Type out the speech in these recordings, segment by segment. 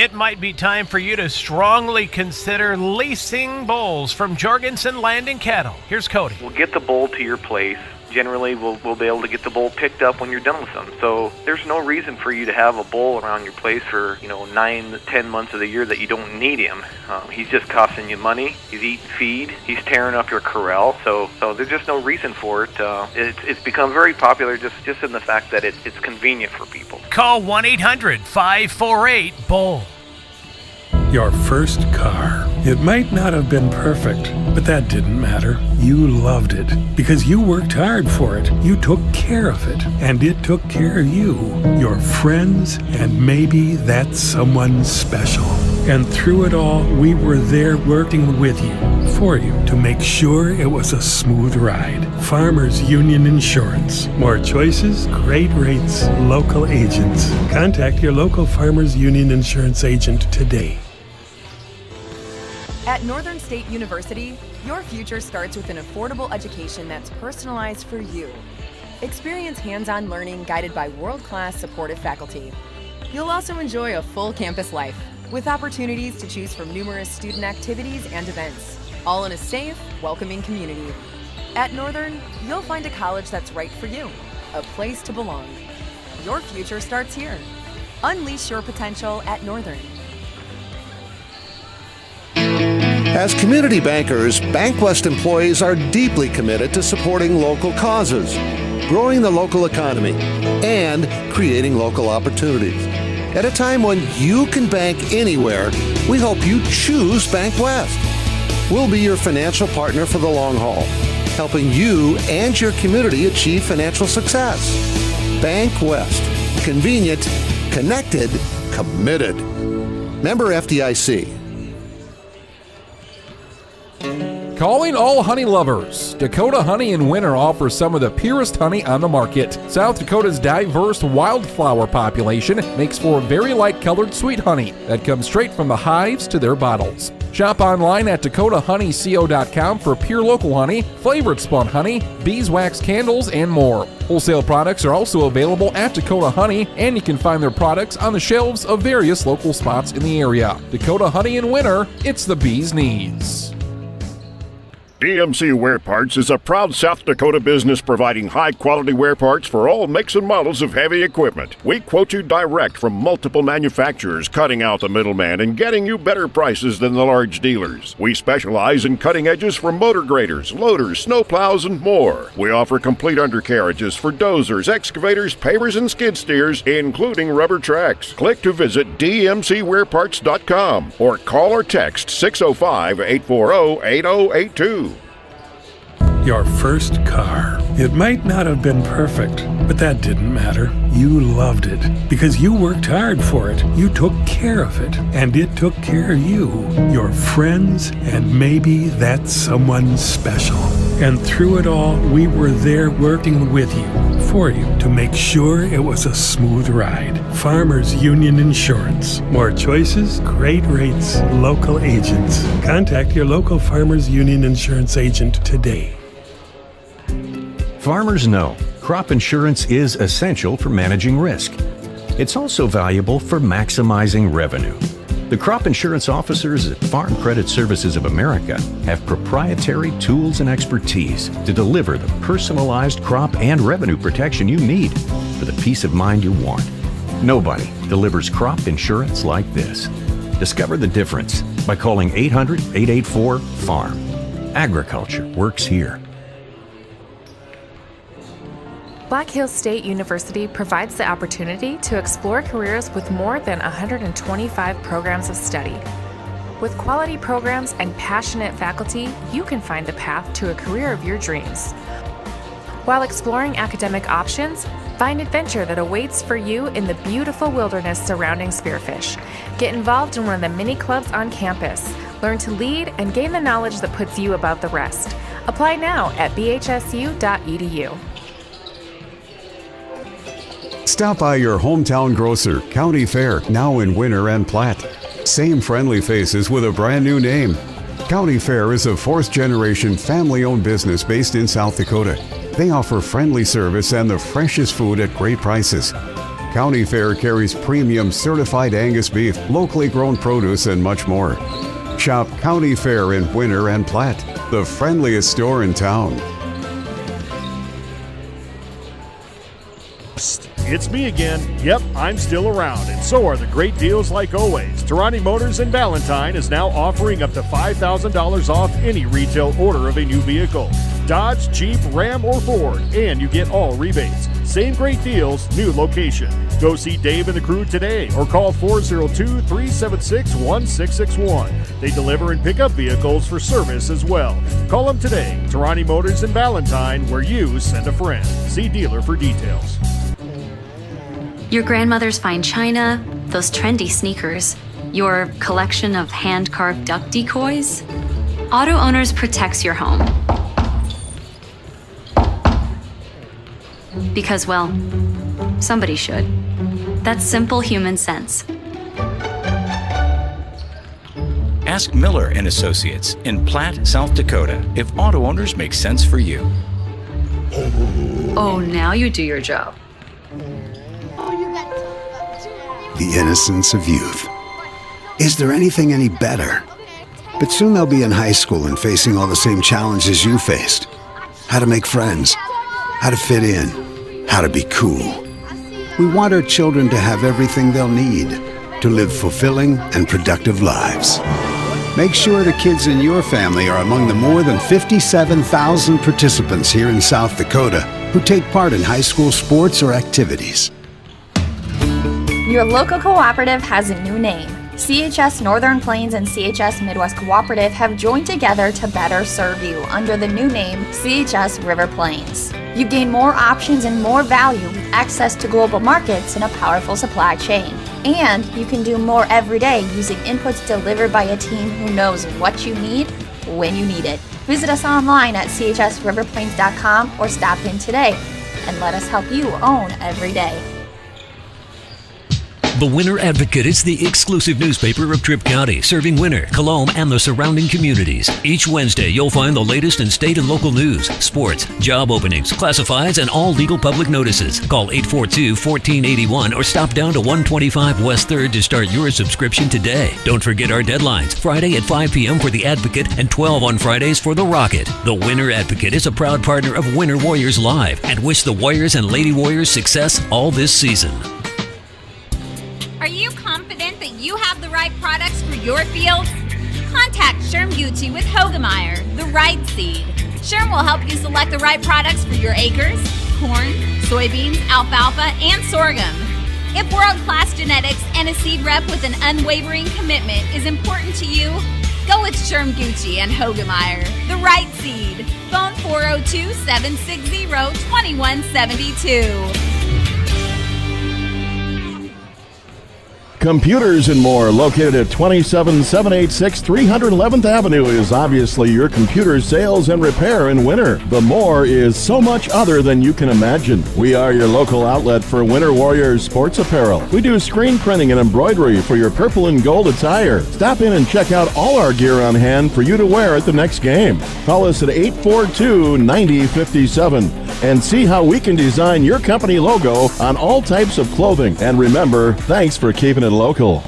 It might be time for you to strongly consider leasing bulls from Jorgensen Land and Cattle. Here's Cody. We'll get the bull to your place. Generally, we'll be able to get the bull picked up when you're done with them. So there's no reason for you to have a bull around your place for 9 to 10 months of the year that you don't need him. He's just costing you money. He's eating feed. He's tearing up your corral. So there's just no reason for it. It's become very popular just in the fact that it's convenient for people. Call 1-800-548-BULL. Your first car. It might not have been perfect, but that didn't matter. You loved it because you worked hard for it. You took care of it, and it took care of you, your friends, and maybe that someone special. And through it all, we were there working with you, for you, to make sure it was a smooth ride. Farmers Union Insurance. More choices, great rates, local agents. Contact your local Farmers Union Insurance agent today. At Northern State University, your future starts with an affordable education that's personalized for you. Experience hands-on learning guided by world-class supportive faculty. You'll also enjoy a full campus life with opportunities to choose from numerous student activities and events, all in a safe, welcoming community. At Northern, you'll find a college that's right for you, a place to belong. Your future starts here. Unleash your potential at Northern. As community bankers, BankWest employees are deeply committed to supporting local causes, growing the local economy, and creating local opportunities. At a time when you can bank anywhere, we hope you choose BankWest. We'll be your financial partner for the long haul, helping you and your community achieve financial success. BankWest. Convenient, connected, committed. Member FDIC. Calling all honey lovers. Dakota Honey in Winter offers some of the purest honey on the market. South Dakota's diverse wildflower population makes for very light-colored sweet honey that comes straight from the hives to their bottles. Shop online at dakotahoneyco.com for pure local honey, flavored spun honey, beeswax candles, and more. Wholesale products are also available at Dakota Honey, and you can find their products on the shelves of various local spots in the area. Dakota Honey in Winter, it's the bee's knees. DMC Wear Parts is a proud South Dakota business providing high-quality wear parts for all makes and models of heavy equipment. We quote you direct from multiple manufacturers, cutting out the middleman and getting you better prices than the large dealers. We specialize in cutting edges for motor graders, loaders, snowplows, and more. We offer complete undercarriages for dozers, excavators, pavers, and skid steers, including rubber tracks. Click to visit dmcwearparts.com or call or text 605-840-8082. Your first car. It might not have been perfect, but that didn't matter. You loved it because you worked hard for it. You took care of it, and it took care of you, your friends, and maybe that someone special. And through it all, we were there working with you, for you, to make sure it was a smooth ride. Farmers Union Insurance. More choices, great rates, local agents. Contact your local Farmers Union Insurance agent today. Farmers know crop insurance is essential for managing risk. It's also valuable for maximizing revenue. The crop insurance officers at Farm Credit Services of America have proprietary tools and expertise to deliver the personalized crop and revenue protection you need for the peace of mind you want. Nobody delivers crop insurance like this. Discover the difference by calling 800-884-FARM. Agriculture works here. Black Hills State University provides the opportunity to explore careers with more than 125 programs of study. With quality programs and passionate faculty, you can find the path to a career of your dreams. While exploring academic options, find adventure that awaits for you in the beautiful wilderness surrounding Spearfish. Get involved in one of the many clubs on campus. Learn to lead and gain the knowledge that puts you above the rest. Apply now at bhsu.edu. Stop by your hometown grocer, County Fair, now in Winter and Platte. Same friendly faces with a brand new name. County Fair is a fourth-generation family-owned business based in South Dakota. They offer friendly service and the freshest food at great prices. County Fair carries premium certified Angus beef, locally grown produce, and much more. Shop County Fair in Winter and Platte, the friendliest store in town. It's me again. Yep, I'm still around, and so are the great deals like always. Tarani Motors in Ballantyne is now offering up to $5,000 off any retail order of a new vehicle. Dodge, Jeep, Ram, or Ford, and you get all rebates. Same great deals, new location. Go see Dave and the crew today or call 402-376-1661. They deliver and pick up vehicles for service as well. Call them today. Tarani Motors in Ballantyne, where you send a friend. See dealer for details. Your grandmother's fine china, those trendy sneakers, your collection of hand-carved duck decoys. Auto Owners protects your home. Because, well, somebody should. That's simple human sense. Ask Miller and Associates in Platte, South Dakota, if auto owners make sense for you. Oh, now you do your job. The innocence of youth. Is there anything any better? But soon they'll be in high school and facing all the same challenges you faced. How to make friends, how to fit in, how to be cool. We want our children to have everything they'll need to live fulfilling and productive lives. Make sure the kids in your family are among the more than 57,000 participants here in South Dakota who take part in high school sports or activities. Your local cooperative has a new name. CHS Northern Plains and CHS Midwest Cooperative have joined together to better serve you under the new name CHS River Plains. You gain more options and more value with access to global markets and a powerful supply chain. And you can do more every day using inputs delivered by a team who knows what you need when you need it. Visit us online at chsriverplains.com or stop in today and let us help you own every day. The Winter Advocate is the exclusive newspaper of Tripp County, serving Winter, Colome, and the surrounding communities. Each Wednesday, you'll find the latest in state and local news, sports, job openings, classifieds, and all legal public notices. Call 842-1481 or stop down to 125 West 3rd to start your subscription today. Don't forget our deadlines, Friday at 5 p.m. for The Advocate and 12 on Fridays for The Rocket. The Winter Advocate is a proud partner of Winter Warriors Live and wish the Warriors and Lady Warriors success all this season. Are you confident that you have the right products for your fields? Contact Sherm Gucci with Hogemeyer, the right seed. Sherm will help you select the right products for your acres, corn, soybeans, alfalfa, and sorghum. If world-class genetics and a seed rep with an unwavering commitment is important to you, go with Sherm Gucci and Hogemeyer, the right seed. Phone 402-760-2172. Computers and More, located at 27786 311th Avenue, is obviously your computer sales and repair in winter. The More is so much other than you can imagine. We are your local outlet for Winter Warriors sports apparel. We do screen printing and embroidery for your purple and gold attire. Stop in and check out all our gear on hand for you to wear at the next game. Call us at 842-9057 and see how we can design your company logo on all types of clothing. And remember, thanks for keeping it local.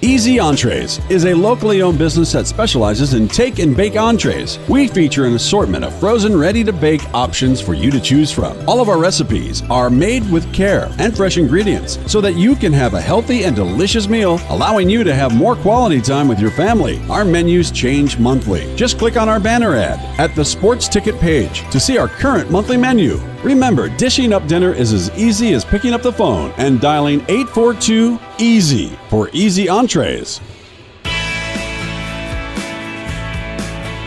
Easy Entrees is a locally owned business that specializes in take and bake entrees. We feature an assortment of frozen, ready-to-bake options for you to choose from. All of our recipes are made with care and fresh ingredients so that you can have a healthy and delicious meal, allowing you to have more quality time with your family. Our menus change monthly. Just click on our banner ad at the sports ticket page to see our current monthly menu. Remember, dishing up dinner is as easy as picking up the phone and dialing 842-EASY for Easy Entrees.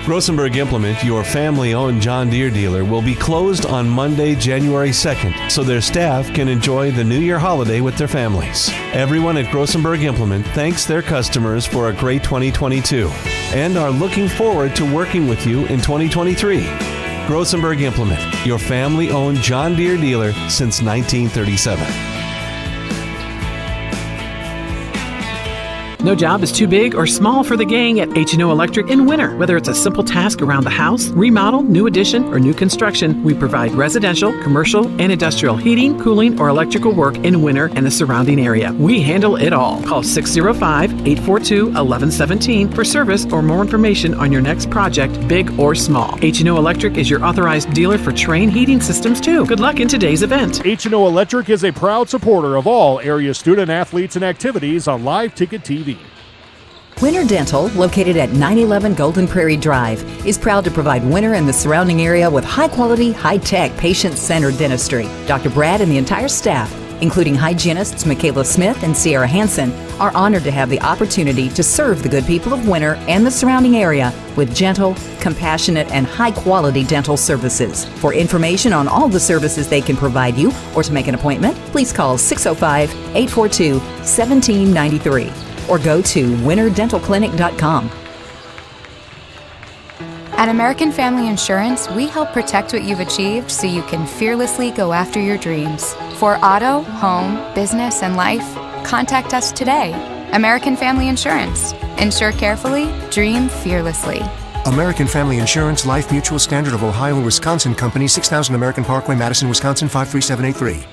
Grosenberg Implement, your family-owned John Deere dealer, will be closed on Monday, January 2nd, so their staff can enjoy the New Year holiday with their families. Everyone at Grosenberg Implement thanks their customers for a great 2022 and are looking forward to working with you in 2023. Grosenberg Implement, your family-owned John Deere dealer since 1937. No job is too big or small for the gang at H&O Electric in winter. Whether it's a simple task around the house, remodel, new addition, or new construction, we provide residential, commercial, and industrial heating, cooling, or electrical work in winter and the surrounding area. We handle it all. Call 605-842-1117 for service or more information on your next project, big or small. H&O Electric is your authorized dealer for Trane heating systems too. Good luck in today's event. H&O Electric is a proud supporter of all area student athletes and activities on Live Ticket TV. Winter Dental, located at 911 Golden Prairie Drive, is proud to provide Winter and the surrounding area with high-quality, high-tech, patient-centered dentistry. Dr. Brad and the entire staff, including hygienists Michaela Smith and Sierra Hansen, are honored to have the opportunity to serve the good people of Winter and the surrounding area with gentle, compassionate, and high-quality dental services. For information on all the services they can provide you or to make an appointment, please call 605-842-1793. or go to winterdentalclinic.com. At American Family Insurance, we help protect what you've achieved so you can fearlessly go after your dreams. For auto, home, business, and life, contact us today. American Family Insurance. Insure carefully, dream fearlessly. American Family Insurance, Life Mutual, Standard of Ohio and Wisconsin Company, 6000 American Parkway, Madison, Wisconsin, 53783.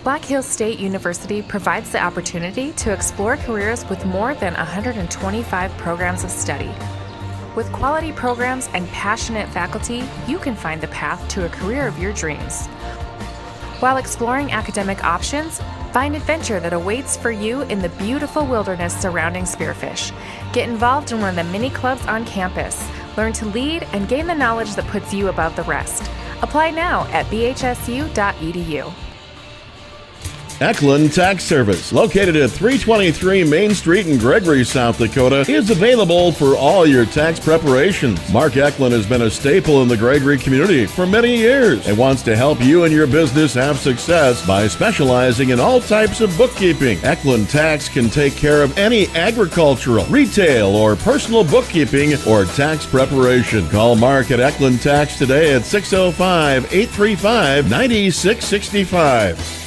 Black Hills State University provides the opportunity to explore careers with more than 125 programs of study. With quality programs and passionate faculty, you can find the path to a career of your dreams. While exploring academic options, find adventure that awaits for you in the beautiful wilderness surrounding Spearfish. Get involved in one of the many clubs on campus. Learn to lead and gain the knowledge that puts you above the rest. Apply now at bhsu.edu. Eklund Tax Service, located at 323 Main Street in Gregory, South Dakota, is available for all your tax preparations. Mark Eklund has been a staple in the Gregory community for many years and wants to help you and your business have success by specializing in all types of bookkeeping. Eklund Tax can take care of any agricultural, retail, or personal bookkeeping or tax preparation. Call Mark at Eklund Tax today at 605-835-9665.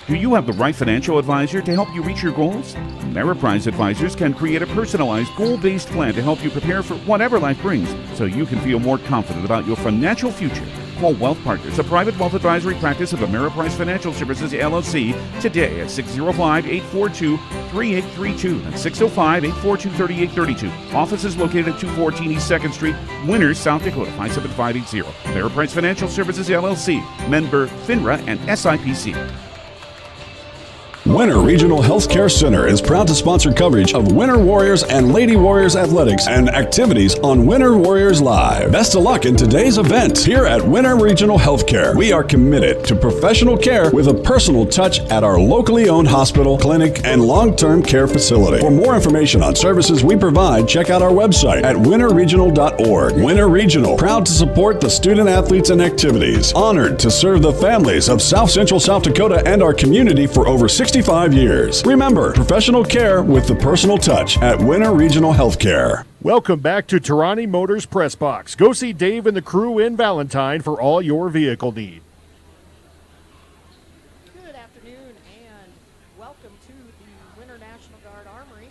Do you have the right financial advisor to help you reach your goals? Ameriprise Advisors can create a personalized, goal-based plan to help you prepare for whatever life brings so you can feel more confident about your financial future. Call Wealth Partners, a private wealth advisory practice of Ameriprise Financial Services, LLC, today at 605-842-3832. That's 605-842-3832. Office is located at 214 East 2nd Street, Winters, South Dakota, 57580. Ameriprise Financial Services, LLC, member FINRA and SIPC. Winter Regional Healthcare Center is proud to sponsor coverage of Winter Warriors and Lady Warriors athletics and activities on Winter Warriors Live. Best of luck in today's event. Here at Winter Regional Healthcare, we are committed to professional care with a personal touch at our locally owned hospital, clinic, and long-term care facility. For more information on services we provide, check out our website at winterregional.org. Winter Regional, proud to support the student athletes and activities. Honored to serve the families of South Central South Dakota and our community for over 65 years. Remember, professional care with the personal touch at Winter Regional Healthcare. Welcome back to Tarani Motors Press Box. Go see Dave and the crew in Valentine for all your vehicle need. Good afternoon and welcome to the Winter National Guard Armory.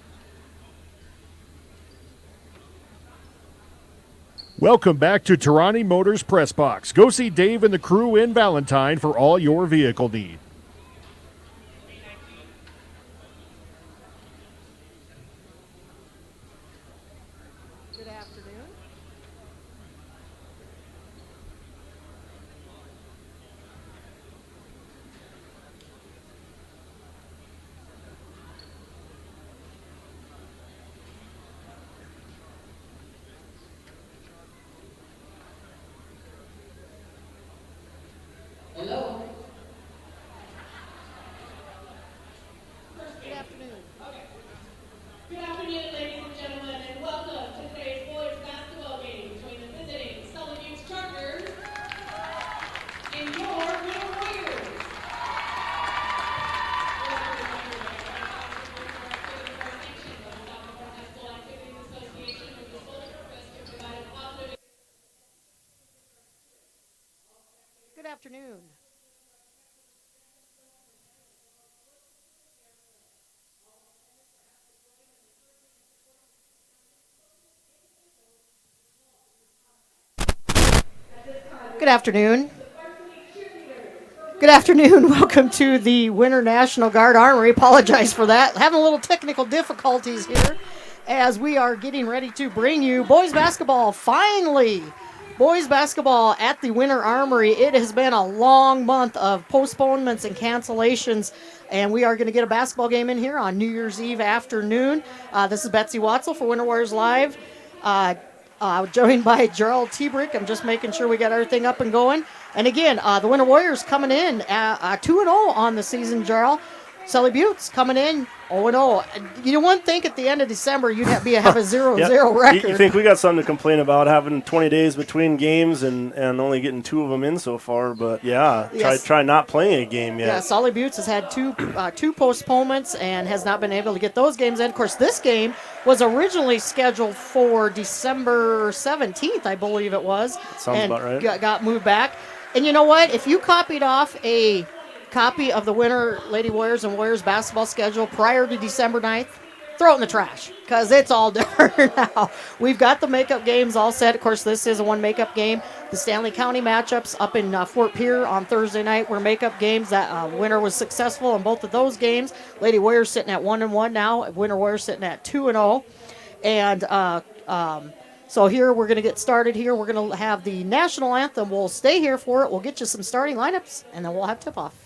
Welcome back to Tarani Motors Press Box. Go see Dave and the crew in Valentine for all your vehicle need. afternoon, ladies and gentlemen, and welcome to today's boys basketball game between the visiting Sully Chargers and your Winter Warriors. Good afternoon. Good afternoon. Good afternoon. Welcome to the Winter National Guard Armory. Apologize for that. Having a little technical difficulties here as we are getting ready to bring you boys basketball. Finally, boys basketball at the Winter Armory. It has been a long month of postponements and cancellations, and we are going to get a basketball game in here on New Year's Eve afternoon. This is Betsy Watzel for Winter Warriors Live. Joined by Gerald Tebrick. I'm just making sure we got everything up and going. And again, the Winter Warriors coming in 2-0 on the season, Gerald. Sully Buttes coming in 0-0. You wouldn't think at the end of December you'd have a 0-0 record. You think we got something to complain about, having 20 days between games and only getting 2 of them in so far. But, try not playing a game yet. Yeah, Sully Buttes has had two postponements and has not been able to get those games in. Of course, this game was originally scheduled for December 17th, I believe it was. Sounds about right. Got moved back. And you know what? If you copied off a copy of the Winter Lady Warriors and Warriors basketball schedule prior to December 9th, throw it in the trash because it's all different now. We've got the makeup games all set. Of course, this is a one makeup game. The Stanley County matchups up in Fort Pierre on Thursday night were makeup games. That Winter was successful in both of those games. Lady Warriors sitting at 1-1 now. Winter Warriors sitting at 2-0. And so here we're going to get started here. We're going to have the national anthem. We'll stay here for it. We'll get you some starting lineups, and then we'll have tip-off.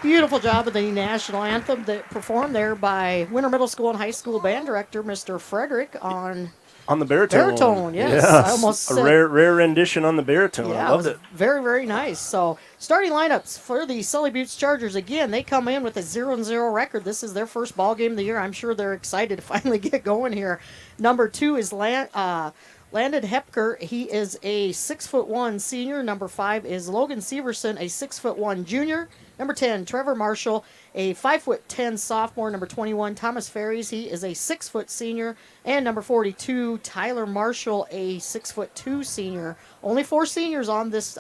Beautiful job of the national anthem that performed there by Winter Middle School and High School band director, Mr. Frederick, on the baritone. Baritone, yes. I almost said, rare rendition on the baritone. Yeah, I loved it. Very, very nice. So, starting lineups for the Sully Buttes Chargers. Again, they come in with a 0-0 record. This is their first ball game of the year. I'm sure they're excited to finally get going here. Number 2 is Landon Hepker. He is a 6'1" senior. Number 5 is Logan Severson, a 6'1" junior. Number 10, Trevor Marshall, a 5'10" sophomore. Number 21, Thomas Ferries. He is a 6' senior. And number 42, Tyler Marshall, a 6'2" senior. Only 4 seniors on this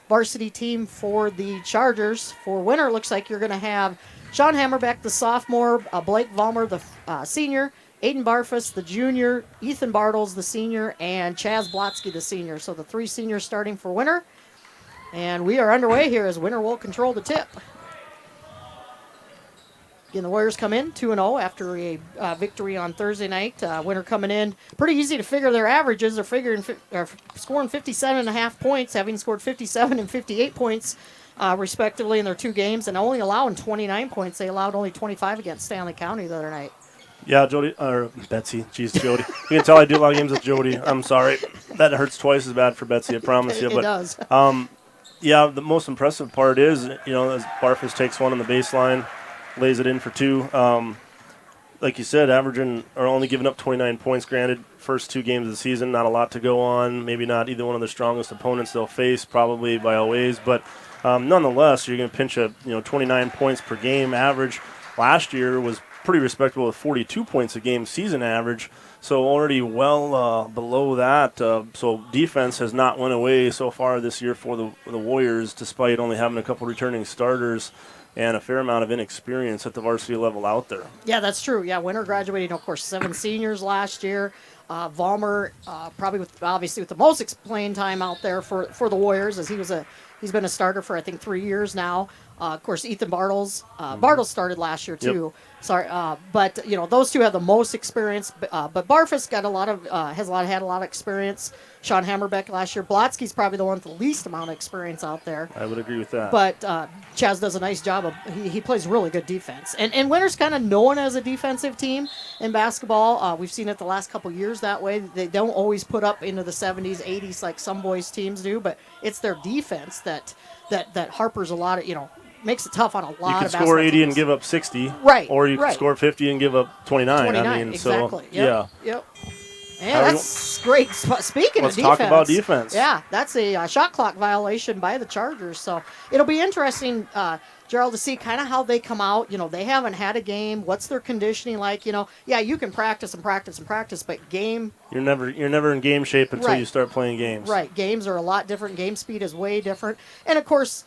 varsity team for the Chargers. For Winter, it looks like you're going to have Sean Hammerbeck, the sophomore, Blake Vollmer, the senior, Aiden Barfus, the junior, Ethan Bartles, the senior, and Chaz Blotsky, the senior. So the 3 seniors starting for Winter. And we are underway here as Winter will control the tip. The Warriors come in 2-0 after a victory on Thursday night. Winter coming in pretty easy to figure their averages. They're scoring 57.5 points, having scored 57 and 58 points respectively in their 2 games, and only allowing 29 points. They allowed only 25 against Stanley County the other night. Yeah, Jody, or Betsy. Jeez, Jody. You can tell I do a lot of games with Jody. I'm sorry. That hurts twice as bad for Betsy, I promise you. It does. Yeah, the most impressive part is, as Barfus takes one on the baseline, lays it in for 2. Like you said, averaging or only giving up 29 points. Granted, first 2 games of the season, not a lot to go on. Maybe not either one of the strongest opponents they'll face, probably by all ways. But nonetheless, you're going to pinch a 29 points per game average. Last year was pretty respectable with 42 points a game season average. So already well below that. So defense has not went away so far this year for the Warriors, despite only having a couple returning starters and a fair amount of inexperience at the varsity level out there. Yeah, that's true. Yeah, Winter graduating, of course, 7 seniors last year. Vollmer, probably with the most playing time out there for the Warriors, as he's been a starter for I think 3 years now. Of course, Ethan Bartles. Bartles started last year too. Yep. Sorry, but those 2 have the most experience. But Barfus got had a lot of experience. Sean Hammerbeck last year. Blotsky's probably the one with the least amount of experience out there. I would agree with that. But Chaz does a nice job he plays really good defense. And Winter's kind of known as a defensive team in basketball. We've seen it the last couple years that way. They don't always put up into the 70s, 80s like some boys teams do, but it's their defense that harpers a lot of, makes it tough on a lot of basketball. You can score 80 and give up 60. Right. Or you can score 50 and give up 29. Exactly. So, yeah. Yep. Yeah, that's great. Speaking of defense. Let's talk about defense. Yeah, that's a shot clock violation by the Chargers. So it'll be interesting, Gerald, to see kind of how they come out. They haven't had a game. What's their conditioning like? Yeah, you can practice and practice and practice, but game. You're never in game shape until you start playing games. Right. Games are a lot different. Game speed is way different. And, of course,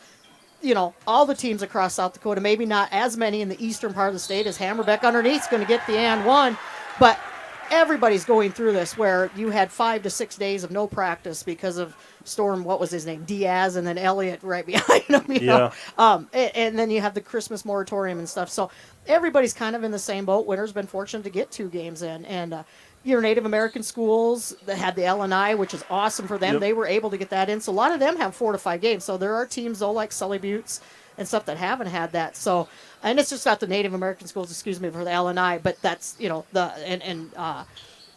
all the teams across South Dakota, maybe not as many in the eastern part of the state as Hammerbeck underneath is going to get the and one, but everybody's going through this where you had 5 to 6 days of no practice because of Storm, what was his name, Diaz, and then Elliott right behind him. You know? And then you have the Christmas moratorium and stuff. So everybody's kind of in the same boat. Winter's been fortunate to get 2 games in. And your Native American schools that had the LNI, which is awesome for them. Yep. They were able to get that in. So a lot of them have 4 to 5 games. So there are teams, though, like Sully Buttes and stuff that haven't had that. So, and it's just not the Native American schools, for the LNI, but that's,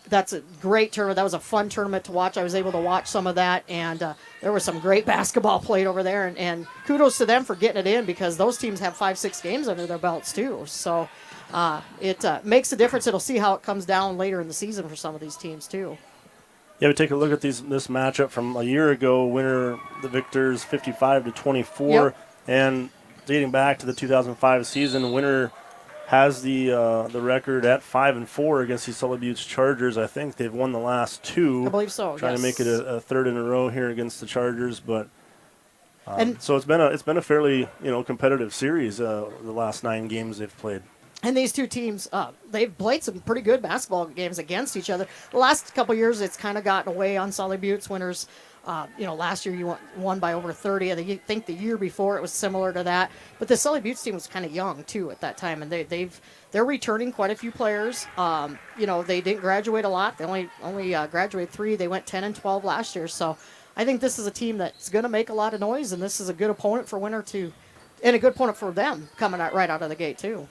that's a great tournament. That was a fun tournament to watch. I was able to watch some of that, and there was some great basketball played over there, and kudos to them for getting it in because those teams have 5-6 games under their belts too. So it makes a difference. It'll see how it comes down later in the season for some of these teams too. Yeah, we take a look at this matchup from a year ago. Winner, the victors, 55-24, yep. And dating back to the 2005 season, Winner has the record at 5-4 against the Sully Buttes Chargers. I think they've won the last 2. I believe so. Trying to make it a third in a row here against the Chargers, but and so it's been a fairly competitive series the last 9 games they've played. And these 2 teams, they've played some pretty good basketball games against each other. The last couple of years, it's kind of gotten away on Sully Buttes. Winners, last year you won by over 30. I think the year before it was similar to that. But the Sully Buttes team was kind of young too at that time, and they're returning quite a few players. They didn't graduate a lot. They only graduated 3. They went 10-12 last year. So I think this is a team that's going to make a lot of noise, and this is a good opponent for Winter and a good opponent for them coming out right out of the gate too.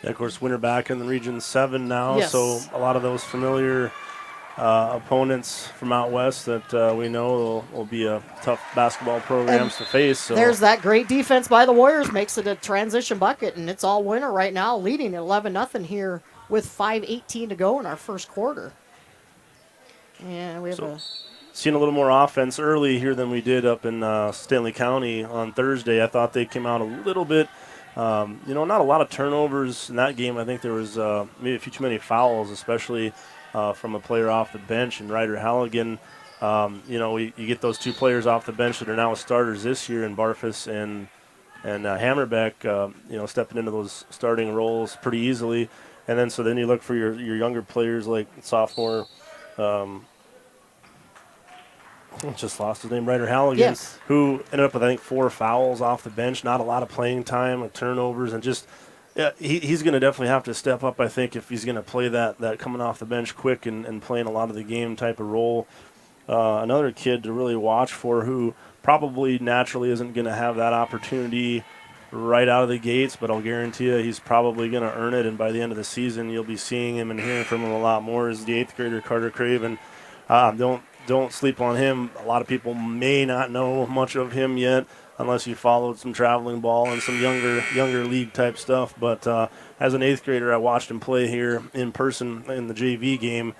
Yeah, of course, Winter back in the Region 7 now, yes. So a lot of those familiar opponents from out west that we know will be tough basketball programs to face. So. There's that great defense by the Warriors, makes it a transition bucket, and it's all Winter right now, leading 11-0 here with 5:18 to go in our first quarter. And we have seen a little more offense early here than we did up in Stanley County on Thursday. I thought they came out a little bit. Not a lot of turnovers in that game. I think there was maybe a few too many fouls, especially from a player off the bench. And Ryder Halligan, you get those 2 players off the bench that are now starters this year in Barfus and Hammerbeck, stepping into those starting roles pretty easily. And then you look for your younger players like sophomore just lost his name, Ryder Halligan, Yes. who ended up with, I think, 4 fouls off the bench, not a lot of playing time, and turnovers, and just he's going to definitely have to step up, I think, if he's going to play that coming off the bench quick and playing a lot of the game type of role. Another kid to really watch for who probably naturally isn't going to have that opportunity right out of the gates, but I'll guarantee you he's probably going to earn it, and by the end of the season you'll be seeing him and hearing from him a lot more, is the 8th grader Carter Craven. Don't sleep on him. A lot of people may not know much of him yet unless you followed some traveling ball and some younger league type stuff, but as an 8th grader I watched him play here in person in the JV game,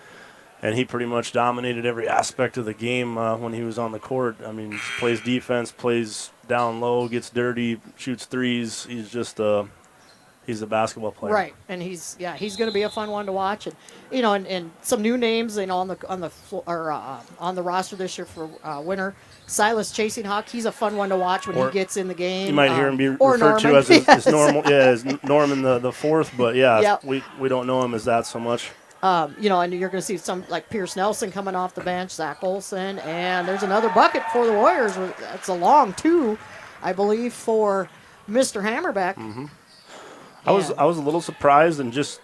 and he pretty much dominated every aspect of the game when he was on the court. I mean, plays defense, plays down low, gets dirty, shoots threes. He's just he's a basketball player. Right, and he's going to be a fun one to watch, and and some new names on the roster this year for winter. Silas Chasing Hawk, he's a fun one to watch when he gets in the game. You might hear him be referred Norman. to as his normal, as Norman the fourth, but Yep. we don't know him as that so much. And you're going to see some like Pierce Nelson coming off the bench, Zach Olson, and there's another bucket for the Warriors. That's a long 2, I believe, for Mr. Hammerbeck. Mm-hmm. I was a little surprised, and just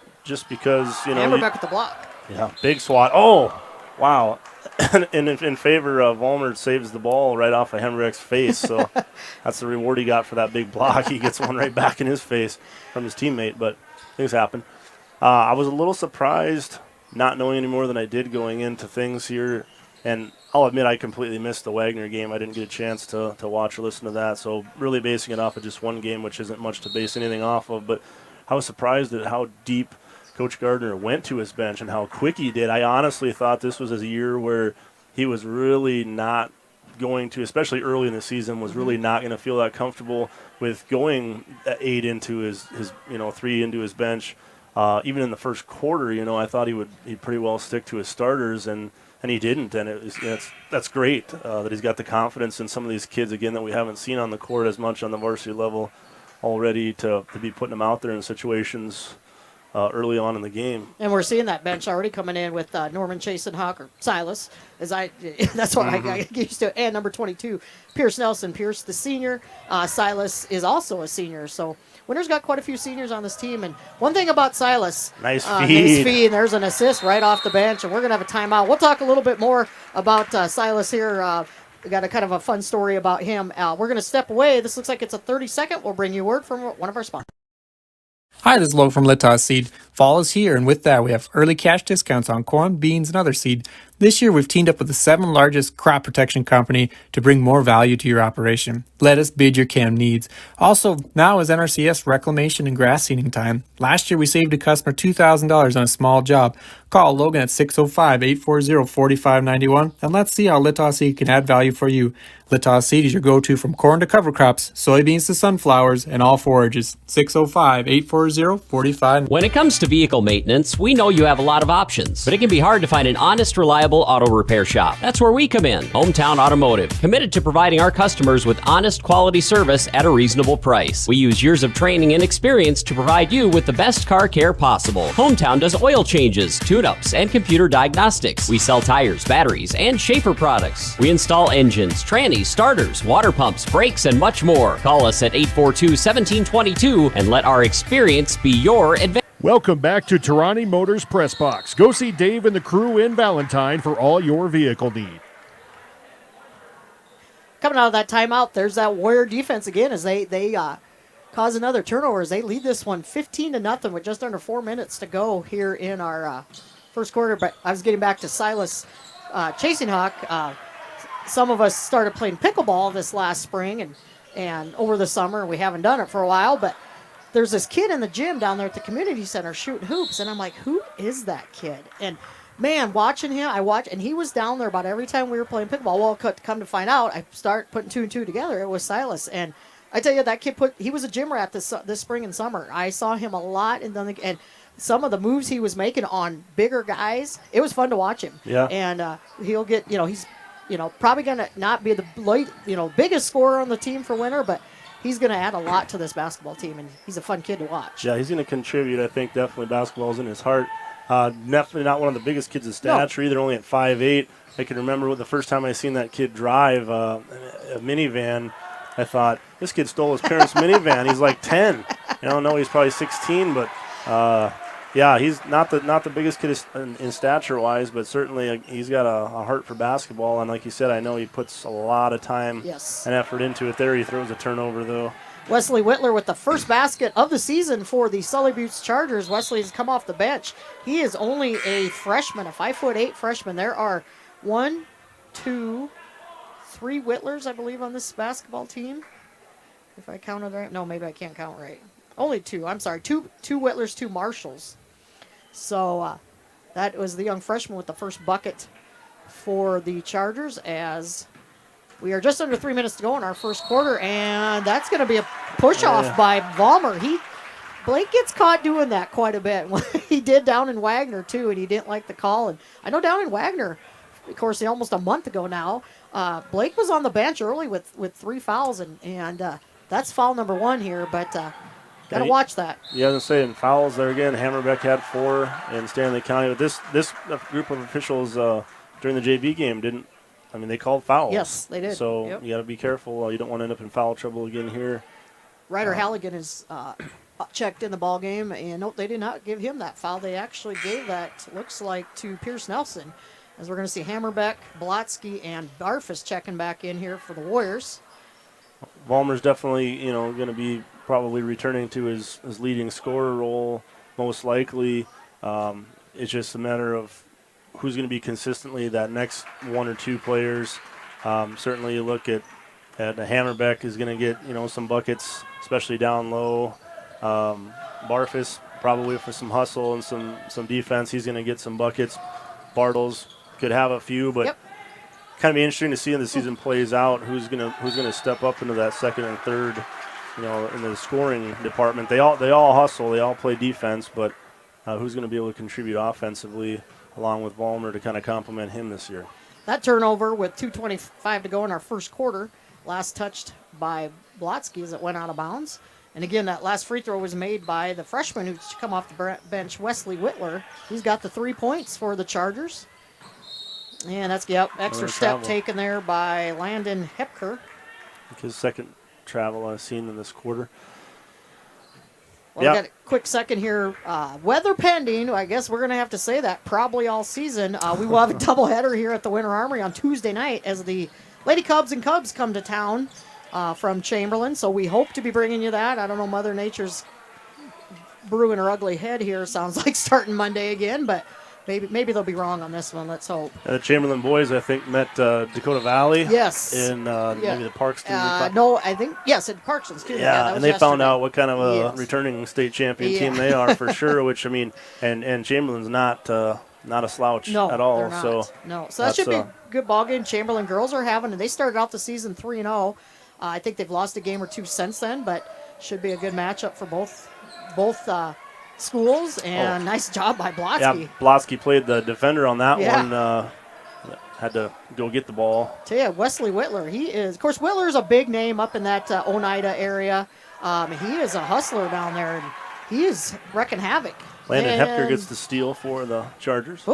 because Hammerbeck with the block. Yeah, big swat. Oh, wow. And in favor of Volmer saves the ball right off of Hammerbeck's face, so that's the reward he got for that big block. He gets one right back in his face from his teammate, but things happen. I was a little surprised, not knowing any more than I did going into things here, and I'll admit I completely missed the Wagner game. I didn't get a chance to watch or listen to that, so really basing it off of just one game, which isn't much to base anything off of, but I was surprised at how deep Coach Gardner went to his bench and how quick he did. I honestly thought this was a year where he was really not going to, especially early in the season, was really not going to feel that comfortable with going 8 into his 3 into his bench. Even in the first quarter, I thought he'd pretty well stick to his starters, and he didn't. And that's great that he's got the confidence in some of these kids, again, that we haven't seen on the court as much on the varsity level already, to be putting them out there in situations early on in the game. And we're seeing that bench already coming in with Norman Chasen Hawk, or Silas, that's what I get used to, and number 22, Pierce Nelson. Pierce, the senior. Silas is also a senior, so Winter's got quite a few seniors on this team. And one thing about Silas, nice feed. And there's an assist right off the bench, and we're going to have a timeout. We'll talk a little bit more about Silas here. We got a kind of a fun story about him. We're going to step away. This looks like it's a 30-second. We'll bring you word from one of our sponsors. Hi, this is Logan from Litas Seed. Fall is here, and with that, we have early cash discounts on corn, beans, and other seed. This year, we've teamed up with the 7th largest crop protection company to bring more value to your operation. Let us bid your CAM needs. Also, now is NRCS reclamation and grass seeding time. Last year, we saved a customer $2,000 on a small job. Call Logan at 605-840-4591, and let's see how Litas Seed can add value for you. Litas Seed is your go-to from corn to cover crops, soybeans to sunflowers, and all forages. 605-840-4591. When it comes to vehicle maintenance, we know you have a lot of options, but it can be hard to find an honest, reliable auto repair shop. That's where we come in. Hometown Automotive, committed to providing our customers with honest, quality service at a reasonable price. We use years of training and experience to provide you with the best car care possible. Hometown does oil changes, tune-ups, and computer diagnostics. We sell tires, batteries, and Schaefer products. We install engines, trannies, starters, water pumps, brakes, and much more. Call us at 842-1722 and let our experience be your advantage. Welcome back to Tarani Motors Press Box. Go see Dave and the crew in Valentine for all your vehicle need. Coming out of that timeout, there's that Warrior defense again as they cause another turnover as they lead this one 15-0 with just under 4 minutes to go here in our first quarter. But I was getting back to Silas Chasing Hawk. Some of us started playing pickleball this last spring and over the summer. We haven't done it for a while, but there's this kid in the gym down there at the community center shooting hoops, and I'm like, who is that kid? And man, watching him, and he was down there about every time we were playing pickleball. Well, come to find out, I start putting 2 and 2 together. It was Silas, and I tell you, that kid he was a gym rat this spring and summer. I saw him a lot, and some of the moves he was making on bigger guys, it was fun to watch him. Yeah. And he'll get, he's, probably gonna not be the biggest scorer on the team for winter, but he's going to add a lot to this basketball team, and he's a fun kid to watch. Yeah, he's going to contribute. I think definitely basketball's in his heart. Definitely not one of the biggest kids in stature either, only at 5'8". I can remember the first time I seen that kid drive a minivan, I thought, this kid stole his parents' minivan. He's like 10. No, he's probably 16, but yeah, he's not the biggest kid in stature-wise, but certainly he's got a heart for basketball. And like you said, I know he puts a lot of time and effort into it there. He throws a turnover, though. Wesley Whitler with the first basket of the season for the Sully Buttes Chargers. Wesley has come off the bench. He is only a freshman, a 5'8" freshman. There are 1, 2, 3 Whitlers, I believe, on this basketball team. If I counted right. No, maybe I can't count right. Only 2. I'm sorry. Two Whitlers, 2 Marshalls. So that was the young freshman with the first bucket for the Chargers, as we are just under 3 minutes to go in our first quarter, and that's going to be a push-off by Vollmer. Blake gets caught doing that quite a bit. He did down in Wagner, too, and he didn't like the call. And I know down in Wagner, of course, almost a month ago now, Blake was on the bench early with 3 fouls, and that's foul number 1 here, but got to watch that. Yeah, I was saying fouls there again. Hammerbeck had 4 in Stanley County. But this group of officials during the JV game they called fouls. Yes, they did. So you got to be careful. You don't want to end up in foul trouble again here. Ryder Halligan is checked in the ball game, and nope, they did not give him that foul. They actually gave that, looks like, to Pierce Nelson, as we're going to see Hammerbeck, Blotsky, and Barfus checking back in here for the Warriors. Vollmer's definitely, going to be probably returning to his leading scorer role, most likely. It's just a matter of who's going to be consistently that next 1 or 2 players. Certainly you look at Hammerbeck is going to get, some buckets, especially down low. Barfus probably for some hustle and some defense. He's going to get some buckets. Bartles could have a few, but kind of be interesting to see when the season plays out who's gonna step up into that second and third, in the scoring department. They all hustle, they all play defense, but who's going to be able to contribute offensively along with Vollmer to kind of complement him this year. That turnover with 2:25 to go in our first quarter, last touched by Blotsky as it went out of bounds. And again, that last free throw was made by the freshman who's come off the bench, Wesley Whitler. He's got the 3 points for the Chargers. And that's, extra step taken there by Landon Hepker. His second travel I've seen in this quarter. Well, we got a quick second here. Weather pending, I guess we're going to have to say that probably all season. We will have a doubleheader here at the Winter Armory on Tuesday night as the Lady Cubs and Cubs come to town from Chamberlain. So we hope to be bringing you that. I don't know, Mother Nature's brewing her ugly head here. Sounds like starting Monday again, but maybe they'll be wrong on this one. Let's hope. The Chamberlain boys, I think, met Dakota Valley. Yes. In maybe the Parkston. No, I think, yes, in Parkston. Excuse me. Yeah, and they found out what kind of a returning state champion team they are for sure, which, and Chamberlain's not a slouch at all. They're not. So that should be a good ball game. Chamberlain girls are having, and they started out the season 3-0. I think they've lost a game or 2 since then, but should be a good matchup for both schools, and nice job by Blotsky. Yeah, Blotsky played the defender on that one. Had to go get the ball. Tell you, Wesley Whitler, he is, of course, Whitler is a big name up in that Oneida area. He is a hustler down there, and he is wrecking havoc. Landon Hepker gets the steal for the Chargers.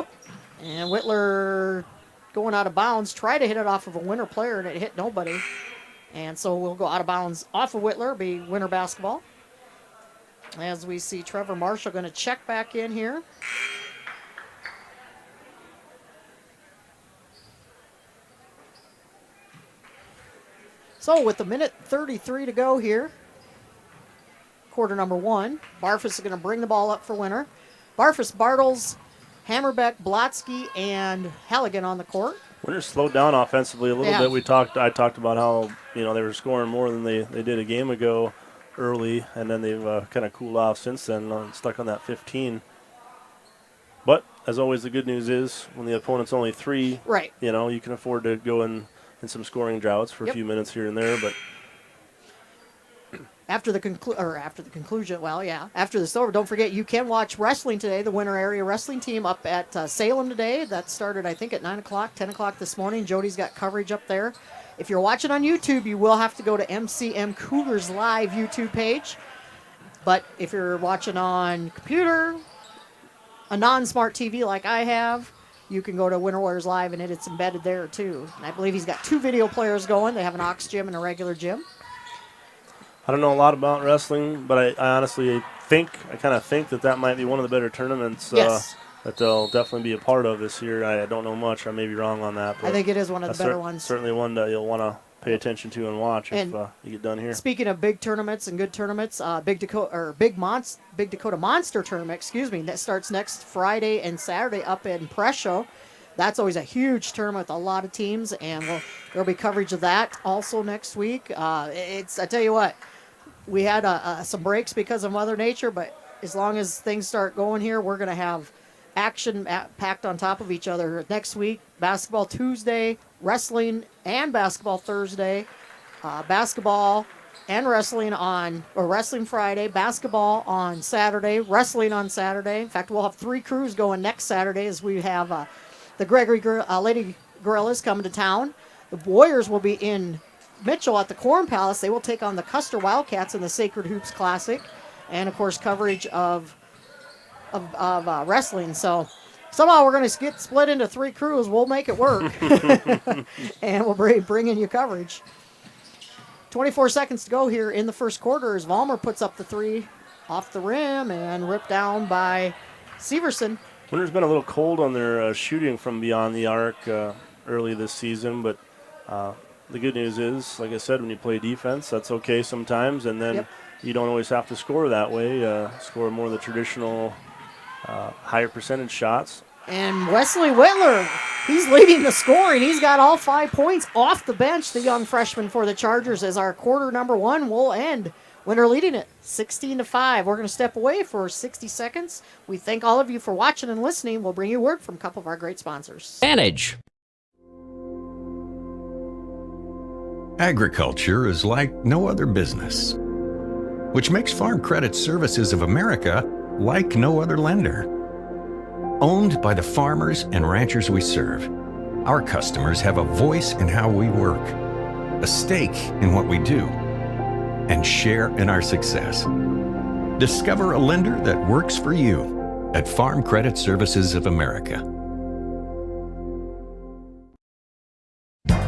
And Whitler going out of bounds, tried to hit it off of a Winter player, and it hit nobody. And so we'll go out of bounds off of Whitler, be Winter basketball. As we see Trevor Marshall going to check back in here. So with a minute 33 to go here, quarter number 1, Barfus is going to bring the ball up for Winter. Barfus, Bartles, Hammerbeck, Blotsky, and Halligan on the court. Winter slowed down offensively a little bit. I talked about how they were scoring more than they did a game ago early, and then they've kind of cooled off since then, stuck on that 15. But as always, the good news is when the opponent's only 3, right? You can afford to go in some scoring droughts for a few minutes here and there. But after the over, don't forget you can watch wrestling today. The Winter Area Wrestling Team up at Salem today. That started, I think, at 9 o'clock, 10 o'clock this morning. Jody's got coverage up there. If you're watching on YouTube, you will have to go to MCM Cougars Live YouTube page. But if you're watching on computer, a non-smart TV like I have, you can go to Winter Warriors Live, and it's embedded there, too. And I believe he's got 2 video players going. They have an aux gym and a regular gym. I don't know a lot about wrestling, but I honestly think that might be one of the better tournaments Yes. that they'll definitely be a part of this year. I don't know much. I may be wrong on that. But I think it is one of the better ones. Certainly one that you'll want to pay attention to and watch if you get done here. Speaking of big tournaments and good tournaments, Big Dakota Monster Tournament, that starts next Friday and Saturday up in Presho. That's always a huge tournament with a lot of teams, and there'll be coverage of that also next week. I tell you what, we had some breaks because of Mother Nature, but as long as things start going here, we're going to have action packed on top of each other. Next week, basketball Tuesday, wrestling and basketball Thursday, basketball and wrestling wrestling Friday, basketball on Saturday, wrestling on Saturday. In fact, we'll have 3 crews going next Saturday as we have the Gregory Lady Gorillas coming to town. The Warriors will be in Mitchell at the Corn Palace. They will take on the Custer Wildcats in the Sacred Hoops Classic, and of course coverage of wrestling. So somehow we're going to get split into 3 crews. We'll make it work, and we'll bring in your coverage. 24 seconds to go here in the first quarter as Vollmer puts up the 3 off the rim and ripped down by Severson. Winter's been a little cold on their shooting from beyond the arc early this season, but the good news is, like I said, when you play defense, that's okay sometimes, and then you don't always have to score that way. Score more of the traditional higher percentage shots. And Wesley Whitler, he's leading the scoring. He's got all 5 points off the bench, the young freshman for the Chargers, as our quarter number 1 will end. Winter leading it 16-5. We're going to step away for 60 seconds. We thank all of you for watching and listening. We'll bring you word from a couple of our great sponsors. Advantage. Agriculture is like no other business, which makes Farm Credit Services of America like no other lender. Owned by the farmers and ranchers we serve, our customers have a voice in how we work, a stake in what we do, and share in our success. Discover a lender that works for you at Farm Credit Services of America.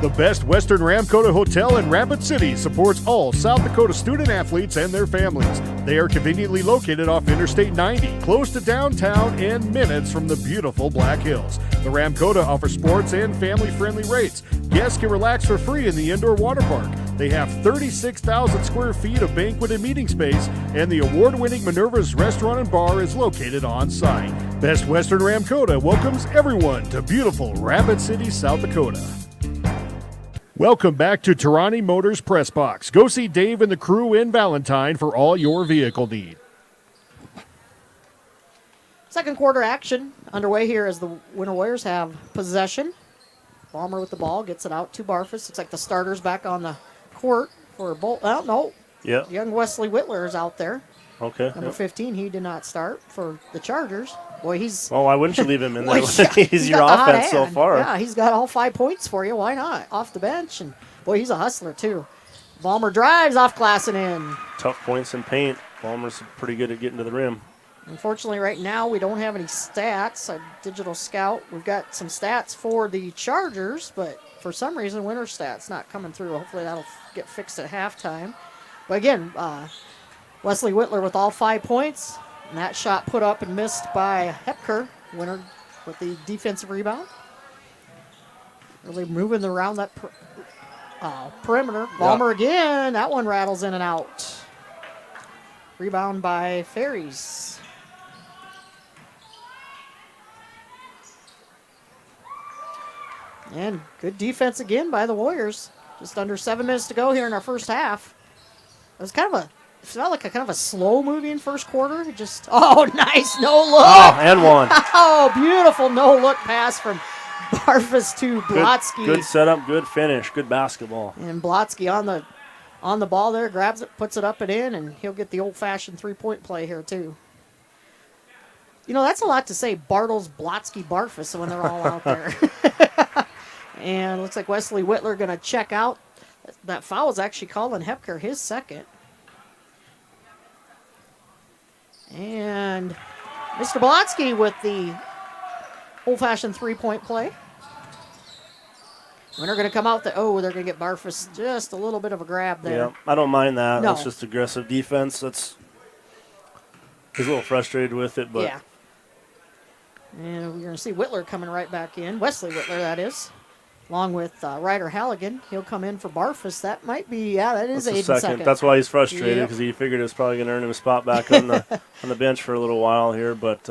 The Best Western Ramkota Hotel in Rapid City supports all South Dakota student athletes and their families. They are conveniently located off Interstate 90, close to downtown and minutes from the beautiful Black Hills. The Ramkota offers sports and family-friendly rates. Guests can relax for free in the indoor water park. They have 36,000 square feet of banquet and meeting space, and the award-winning Minerva's Restaurant and Bar is located on site. Best Western Ramkota welcomes everyone to beautiful Rapid City, South Dakota. Welcome back to Tarani Motors Press Box. Go see Dave and the crew in Valentine for all your vehicle need. Second quarter action underway here as the Winter Warriors have possession. Vollmer with the ball, gets it out to Barfus. Looks like the starter's back on the court for a bolt. Oh, no. Yeah. Young Wesley Whitler is out there. Okay. Number 15, he did not start for the Chargers. Boy, he's... Well, why wouldn't you leave him in there? Boy, he's your offense so far. Yeah, he's got all 5 points for you. Why not? Off the bench. And, boy, he's a hustler, too. Vollmer drives off glass and in. Tough points in paint. Vollmer's pretty good at getting to the rim. Unfortunately, right now, we don't have any stats. A digital scout. We've got some stats for the Chargers, but for some reason, Winter stats not coming through. Hopefully, that'll get fixed at halftime. But again, Wesley Whitler with all 5 points. And that shot put up and missed by Hepker. Winter with the defensive rebound. Really moving around that perimeter. Vollmer again. That one rattles in and out. Rebound by Ferries. And good defense again by the Warriors. Just under 7 minutes to go here in our first half. It was kind of it felt like a kind of a slow-moving first quarter. Nice no look. Oh, and one. Oh, beautiful no-look pass from Barfus to Blotsky. Good setup, good finish, good basketball. And Blotsky on the ball there, grabs it, puts it up and in, and he'll get the old-fashioned three-point play here too. You know, that's a lot to say, Bartles, Blotsky, Barfus, when they're all out there. And it looks like Wesley Whitler going to check out. That foul is actually called on Hepker, his second. And Mr. Blotsky with the old-fashioned three-point play. Winner going to come out. They're going to get Barfus just a little bit of a grab there. Yeah, I don't mind that. No. That's just aggressive defense. He's a little frustrated with it, but yeah. And we're going to see Whitler coming right back in. Wesley Whitler, that is. Along with Ryder Halligan. He'll come in for Barfus. That might be, that is that's Aiden second. That's why he's frustrated, because Yep. he figured it's probably going to earn him a spot back on the bench for a little while here. But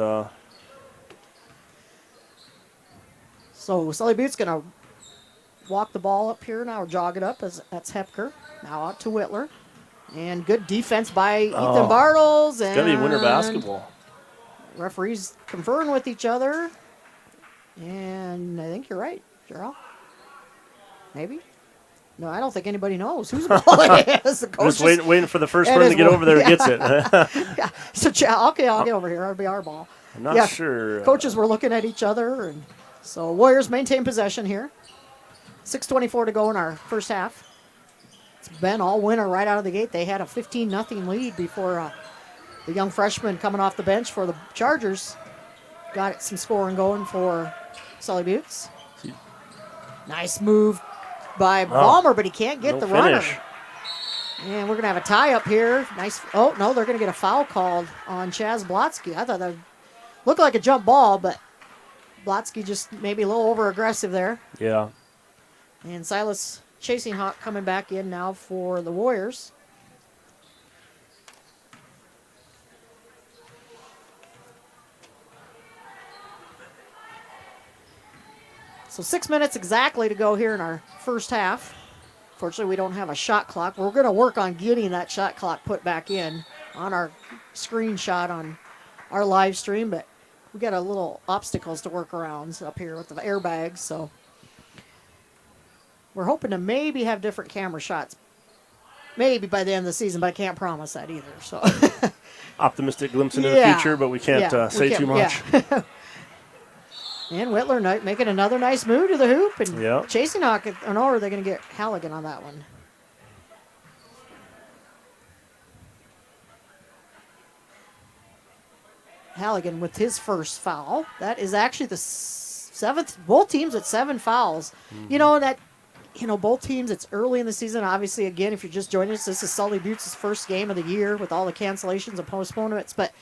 so Sully Butte's going to walk the ball up here now, or jog it up. That's Hepker. Now out to Whitler. And good defense by Ethan Bartles. It's going to be winter basketball. Referees conferring with each other. And I think you're right, Gerald. Maybe? No, I don't think anybody knows whose ball it is. The coach just waiting for the first person to get over there who gets it. Yeah. So, okay, I'll get over here. It'll be our ball. I'm not sure. Coaches were looking at each other. And so Warriors maintain possession here. 6:24 to go in our first half. It's been all winter right out of the gate. They had a 15-0 lead before the young freshman coming off the bench for the Chargers got some scoring going for Sully Buttes. Nice move by Balmer, but he can't get the runner. And we're going to have a tie up here. Nice. Oh, no, they're going to get a foul called on Chaz Blotsky. I thought that looked like a jump ball, but Blotsky just maybe a little over-aggressive there. Yeah. And Silas Chasing Hawk coming back in now for the Warriors. So 6 minutes exactly to go here in our first half. Fortunately, we don't have a shot clock. We're going to work on getting that shot clock put back in on our screenshot on our live stream, but we got a little obstacles to work around up here with the airbags, so we're hoping to maybe have different camera shots maybe by the end of the season, but I can't promise that either. So optimistic glimpse into the future, but we can't say too much. Yeah. And Whitler making another nice move to the hoop. And Chasing Hawk, or are they going to get Halligan on that one? Halligan with his first foul. That is actually the seventh. Both teams with 7 fouls. Mm-hmm. Both teams, it's early in the season. Obviously, again, if you're just joining us, this is Sully Buttes' first game of the year with all the cancellations and postponements. But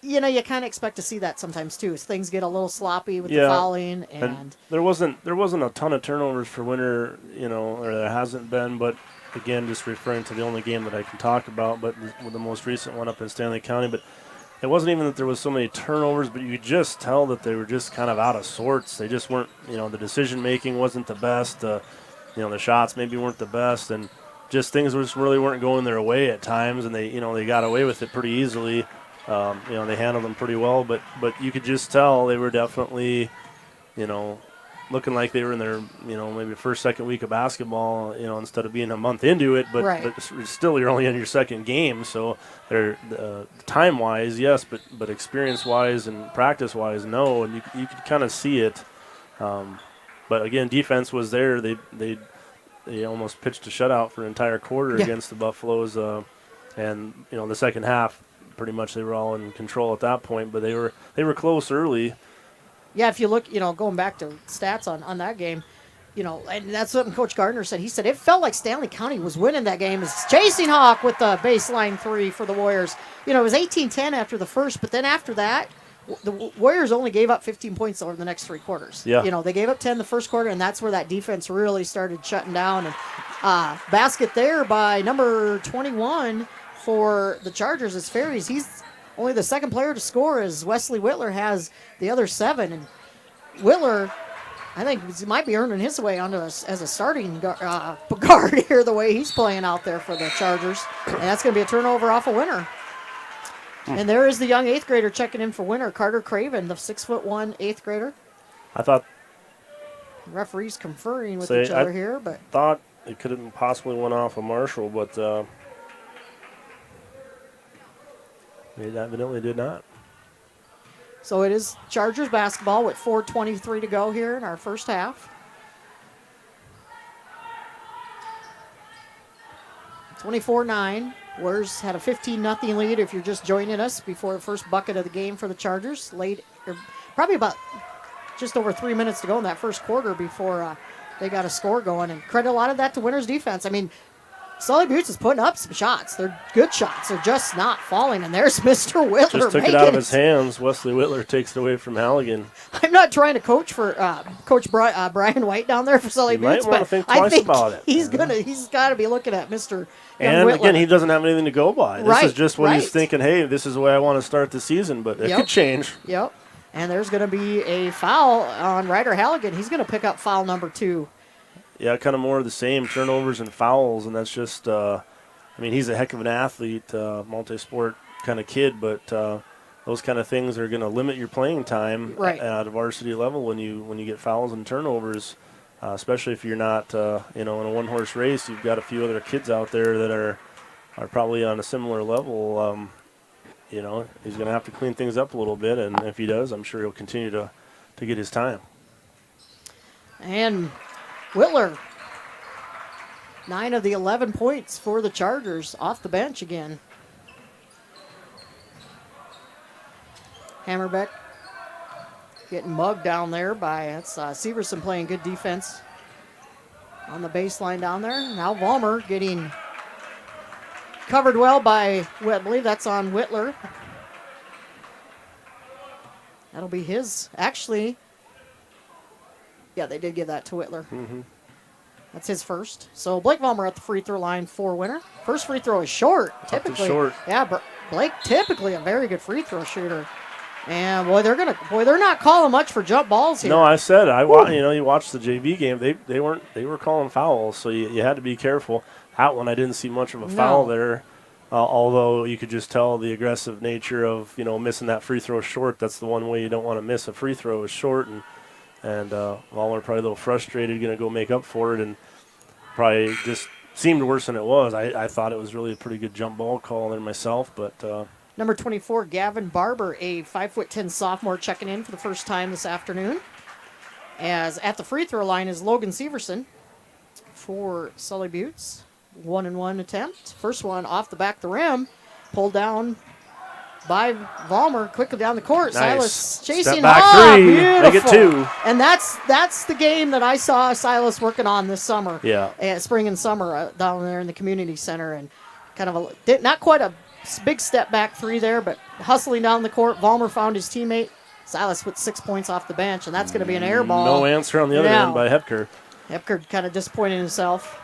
you kind of expect to see that sometimes too, as things get a little sloppy with the fouling. And there wasn't a ton of turnovers for Winter, or there hasn't been. But again, just referring to the only game that I can talk about, but the most recent one up in Stanley County. But it wasn't even that there was so many turnovers, but you could just tell that they were just kind of out of sorts. They just weren't, the decision making wasn't the best. The shots maybe weren't the best, and just things just really weren't going their way at times. And they got away with it pretty easily. They handled them pretty well, but you could just tell they were definitely, looking like they were in their, maybe first, second week of basketball, instead of being a month into it. But still, you're only in your second game, so they're time-wise, yes, but experience-wise and practice-wise, no. And you could kind of see it. But again, defense was there. They almost pitched a shutout for an entire quarter against the Buffaloes, and the second half. Pretty much they were all in control at that point, but they were close early. Yeah, if you look, going back to stats on that game, and that's something Coach Gardner said. He said it felt like Stanley County was winning that game. It's Chasing Hawk with the baseline 3 for the Warriors. It was 18-10 after the first, but then after that, the Warriors only gave up 15 points over the next 3 quarters. Yeah. They gave up 10 the first quarter, and that's where that defense really started shutting down. And basket there by number 21 for the Chargers is Ferries. He's only the second player to score, as Wesley Whitler has the other 7. And Whitler, I think, he might be earning his way onto us as a starting guard here, the way he's playing out there for the Chargers. And that's going to be a turnover off a Winter. And there is the young 8th grader checking in for Winter, Carter Craven, the 6'1" 8th grader. I thought referees conferring with each other here, but thought it could have possibly went off of Marshall, but it evidently did not. So it is Chargers basketball with 4:23 to go here in our first half. 24-9. Warriors had a 15-0 lead if you're just joining us before the first bucket of the game for the Chargers. Probably about just over 3 minutes to go in that first quarter before they got a score going. And credit a lot of that to Winter's defense. I mean, Sully Buttes is putting up some shots. They're good shots. They're just not falling. And there's Mr. Whitler. Just took it out of his hands. Wesley Whitler takes it away from Halligan. I'm not trying to coach for Coach Brian White down there for Sully Buttes, but I think about it. He's got to be looking at Mr. And Whitler. again, he doesn't have anything to go by. This is just what right. he's thinking. Hey, this is the way I want to start the season, but it could change. Yep. And there's going to be a foul on Ryder Halligan. He's going to pick up foul number 2. Yeah, kind of more of the same, turnovers and fouls, and that's just. I mean, he's a heck of an athlete, multi-sport kind of kid, but those kind of things are going to limit your playing time at a varsity level when you get fouls and turnovers, especially if you're not in a one-horse race. You've got a few other kids out there that are probably on a similar level. He's going to have to clean things up a little bit, and if he does, I'm sure he'll continue to get his time. And Whitler, 9 of the 11 points for the Chargers off the bench again. Hammerbeck getting mugged down there by Severson playing good defense on the baseline down there. Now Vollmer getting covered well by, I believe that's on Whitler. That'll be his. Actually, yeah, they did give that to Whitler. Mm-hmm. That's his first. So Blake Vollmer at the free throw line for Winter. First free throw is short. Typically, short. Yeah, Blake typically a very good free throw shooter. And they're not calling much for jump balls here. No, I said you watched the JV game. They were calling fouls, so you had to be careful. That one I didn't see much of a foul there. Although you could just tell the aggressive nature of missing that free throw short. That's the one way you don't want to miss a free throw is short, and Vollmer probably a little frustrated, going to go make up for it, and probably just seemed worse than it was. I thought it was really a pretty good jump ball call there myself, but number 24, Gavin Barber, a 5'10" sophomore, checking in for the first time this afternoon. As at the free throw line is Logan Severson for Sully Buttes. 1-and-1 attempt. First one off the back of the rim, pulled down by Vollmer, quickly down the court. Nice. Silas chasing. Step back three. Beautiful. Make it 2. And that's the game that I saw Silas working on this summer. Yeah. Spring and summer down there in the community center, and kind of not quite a big step back 3 there, but hustling down the court. Vollmer found his teammate. Silas with 6 points off the bench, and that's going to be an air ball. No answer on the other end by Hepker. Hepker kind of disappointed himself.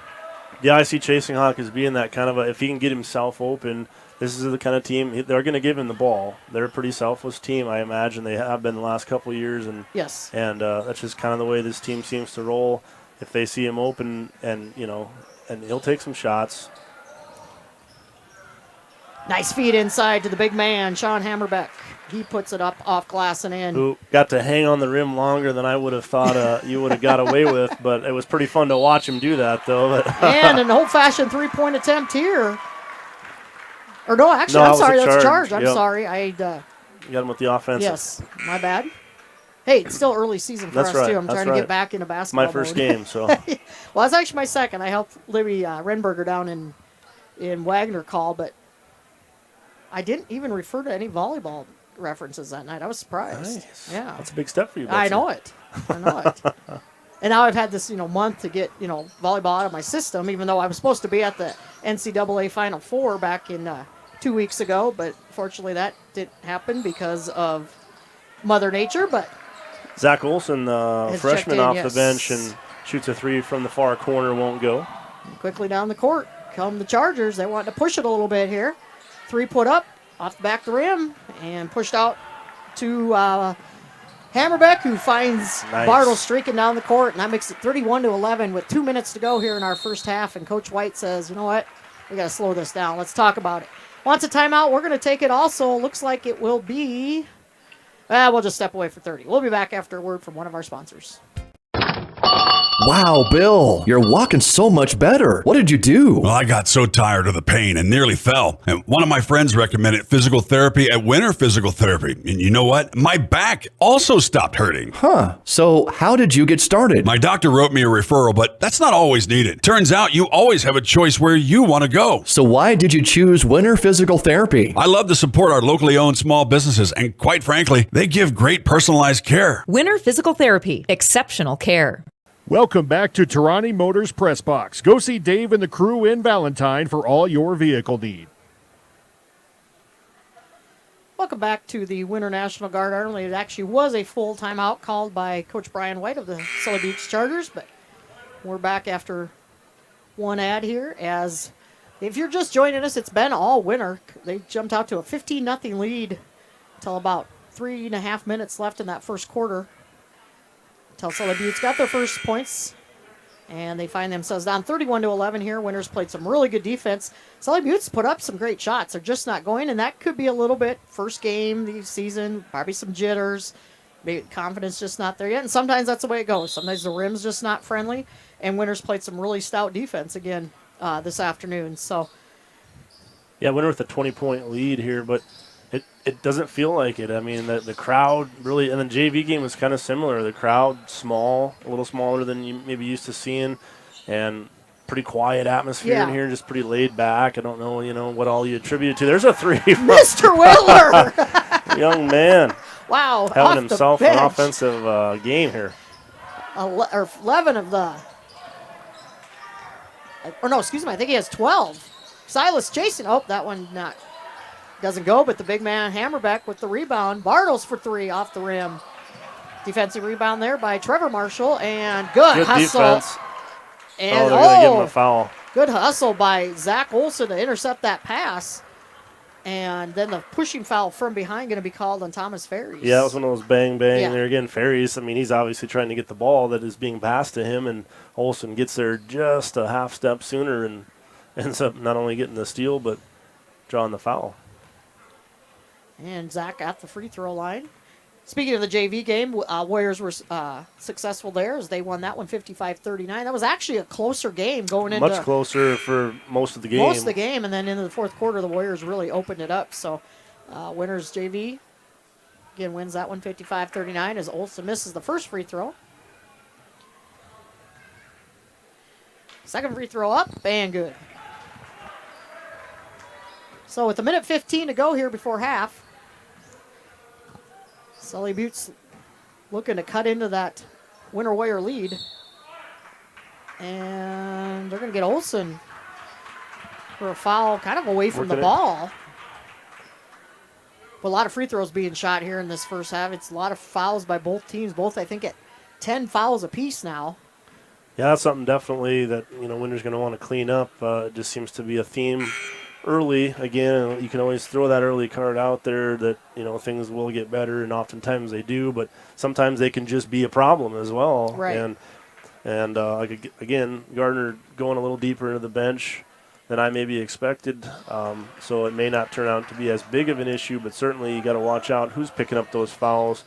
Yeah, I see Chasing Hawk as being that kind of if he can get himself open, this is the kind of team, they're going to give him the ball. They're a pretty selfless team, I imagine. They have been the last couple of years. And yes. And that's just kind of the way this team seems to roll. If they see him open and he'll take some shots. Nice feed inside to the big man, Sean Hammerbeck. He puts it up off glass and in. Who got to hang on the rim longer than I would have thought you would have got away with, but it was pretty fun to watch him do that, though. And an old-fashioned three-point attempt here. Or no, actually, I'm sorry, that's a charge. I'm sorry. You got him with the offensive. Yes, my bad. Hey, it's still early season for us, too. I'm trying to get back into basketball my first game, so. Well, it's actually my second. I helped Libby Renberger down in Wagner call, but I didn't even refer to any volleyball references that night. I was surprised. Nice. Yeah. That's a big step for you, Betsy. I know it. And now I've had this, month to get, volleyball out of my system, even though I was supposed to be at the NCAA Final Four back in 2 weeks ago, but fortunately that didn't happen because of Mother Nature. But Zach Olson, freshman off the bench, and shoots a 3 from the far corner, won't go. Quickly down the court come the Chargers. They want to push it a little bit here. 3 put up off the back of the rim and pushed out to Hammerbeck, who finds Bartle streaking down the court, and that makes it 31-11 with 2 minutes to go here in our first half. And Coach White says, you know what, we got to slow this down. Let's talk about it. Wants a timeout. We're going to take it also. Looks like it will be, we'll just step away for 30. We'll be back after a word from one of our sponsors. Wow, Bill, you're walking so much better. What did you do? Well, I got so tired of the pain and nearly fell. And one of my friends recommended physical therapy at Winter Physical Therapy. And you know what? My back also stopped hurting. Huh. So how did you get started? My doctor wrote me a referral, but that's not always needed. Turns out you always have a choice where you want to go. So why did you choose Winter Physical Therapy? I love to support our locally owned small businesses, and quite frankly, they give great personalized care. Winter Physical Therapy. Exceptional care. Welcome back to Tarani Motors Press Box. Go see Dave and the crew in Valentine for all your vehicle need. Welcome back to the Winter National Guard Army. It actually was a full timeout called by Coach Brian White of the Sully Buttes Chargers, but we're back after one ad here. As if you're just joining us, it's been all winter. They jumped out to a 15-0 lead until about 3.5 minutes left in that first quarter. Until Sully Buttes got their first points, and they find themselves down 31-11 here. Winners played some really good defense. Sully Buttes put up some great shots. They're just not going, and that could be a little bit first game the season, probably some jitters, maybe confidence just not there yet. And sometimes that's the way it goes. Sometimes the rim's just not friendly, and Winners played some really stout defense again this afternoon. So, yeah, Winter with a 20-point lead here, but it doesn't feel like it. I mean, the crowd really, and the JV game was kind of similar. The crowd small, a little smaller than you maybe used to seeing, and pretty quiet atmosphere in here, just pretty laid back. I don't know, what all you attribute it to. There's a three from Mr. Whitler. young man. Wow. Having himself an offensive game here. 11 of the, I think he has 12. Silas chasing. Oh, that one doesn't go, but the big man Hammerbeck with the rebound. Bartles for three off the rim. Defensive rebound there by Trevor Marshall, and good hustle. Defense. And they're going to give him a foul. Good hustle by Zach Olson to intercept that pass. And then the pushing foul from behind going to be called on Thomas Ferries. Yeah, it was one of those bang. Yeah. There again, Ferries, I mean, he's obviously trying to get the ball that is being passed to him, and Olson gets there just a half step sooner and ends up not only getting the steal, but drawing the foul. And Zach at the free throw line. Speaking of the JV game, Warriors were successful there as they won that one 55-39. That was actually a closer game going into... Much closer for most of the game. Most of the game, and then into the fourth quarter, the Warriors really opened it up. So, Winners JV, again, wins that one 55-39 as Olsen misses the first free throw. Second free throw up, and good. So, with a minute 15 to go here before half, Sully Buttes looking to cut into that Winter Warrior lead. And they're going to get Olsen for a foul kind of away from the ball. But a lot of free throws being shot here in this first half. It's a lot of fouls by both teams. Both, I think, at 10 fouls apiece now. Yeah, that's something definitely that, Winter's going to want to clean up. It just seems to be a theme early. Again, you can always throw that early card out there that, things will get better, and oftentimes they do, but sometimes they can just be a problem as well. Right. And again, Gardner going a little deeper into the bench than I maybe expected, so it may not turn out to be as big of an issue, but certainly you got to watch out who's picking up those fouls.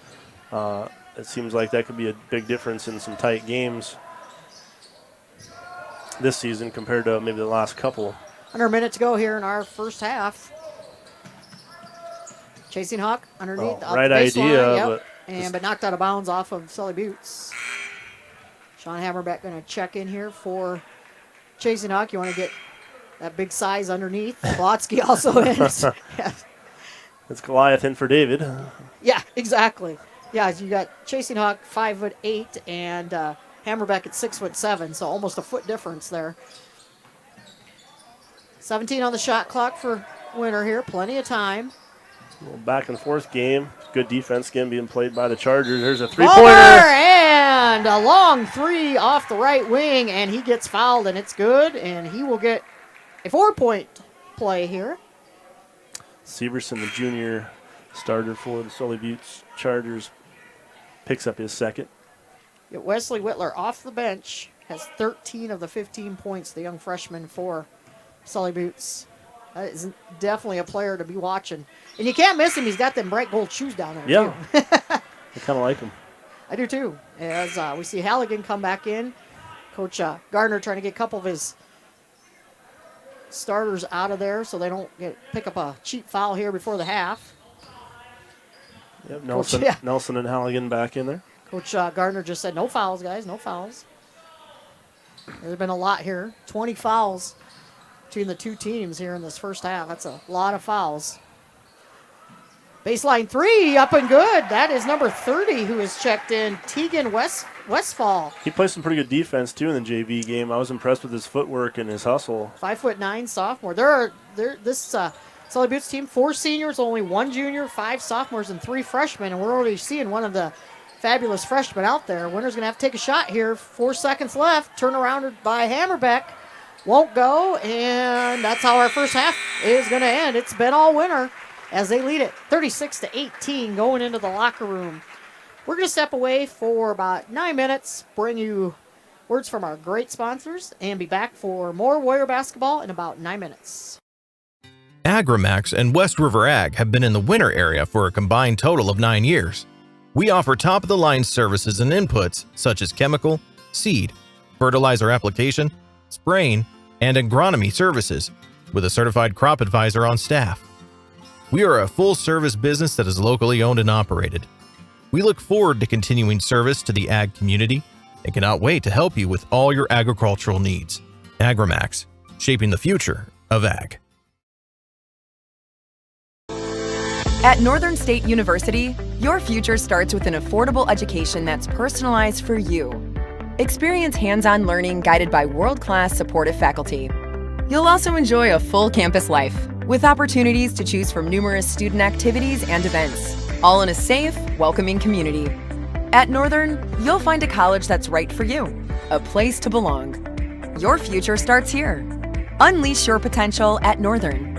It seems like that could be a big difference in some tight games this season compared to maybe the last couple. Under a minute to go here in our first half. Chasing Hawk underneath. Right idea, but knocked out of bounds off of Sully Buttes. Sean Hammerbeck going to check in here for Chasing Hawk. You want to get that big size underneath. Plotsky also in. Yeah. It's Goliath in for David. Yeah, exactly. Yeah, you got Chasing Hawk 5'8" and Hammerbeck at 6'7", so almost a foot difference there. 17 on the shot clock for Winter here. Plenty of time. A little back and forth game. Good defense again being played by the Chargers. There's a three-pointer. And a long three off the right wing, and he gets fouled, and it's good, and he will get a 4-point play here. Severson, the junior starter for the Sully Buttes Chargers, picks up his second. Wesley Whitler off the bench has 13 of the 15 points, the young freshman for Sully Buttes. That is definitely a player to be watching. And you can't miss him. He's got them bright gold shoes down there, too. I kind of like him. I do, too. As we see Halligan come back in. Coach Gardner trying to get a couple of his starters out of there so they don't pick up a cheap foul here before the half. Yep, Nelson and Halligan back in there. Coach Gardner just said, no fouls, guys, no fouls. There's been a lot here. 20 fouls between the two teams here in this first half. That's a lot of fouls. Baseline three, up and good. That is number 30 who has checked in, Tegan Westfall. He plays some pretty good defense, too, in the JV game. I was impressed with his footwork and his hustle. 5'9" sophomore. This Sully Buttes team, 4 seniors, only 1 junior, 5 sophomores, and 3 freshmen, and we're already seeing one of the fabulous freshmen out there. Winner's going to have to take a shot here. 4 seconds left. Turn around by Hammerbeck. Won't go, and that's how our first half is going to end. It's been all winner as they lead it 36-18 going into the locker room. We're going to step away for about 9 minutes, bring you words from our great sponsors, and be back for more Warrior basketball in about 9 minutes. Agrimax and West River Ag have been in the winter area for a combined total of 9 years. We offer top-of-the-line services and inputs such as chemical, seed, fertilizer application, spraying, and agronomy services with a certified crop advisor on staff. We are a full-service business that is locally owned and operated. We look forward to continuing service to the ag community and cannot wait to help you with all your agricultural needs. Agrimax, shaping the future of ag. At Northern State University, your future starts with an affordable education that's personalized for you. Experience hands-on learning guided by world-class supportive faculty. You'll also enjoy a full campus life with opportunities to choose from numerous student activities and events, all in a safe, welcoming community. At Northern, you'll find a college that's right for you, a place to belong. Your future starts here. Unleash your potential at Northern.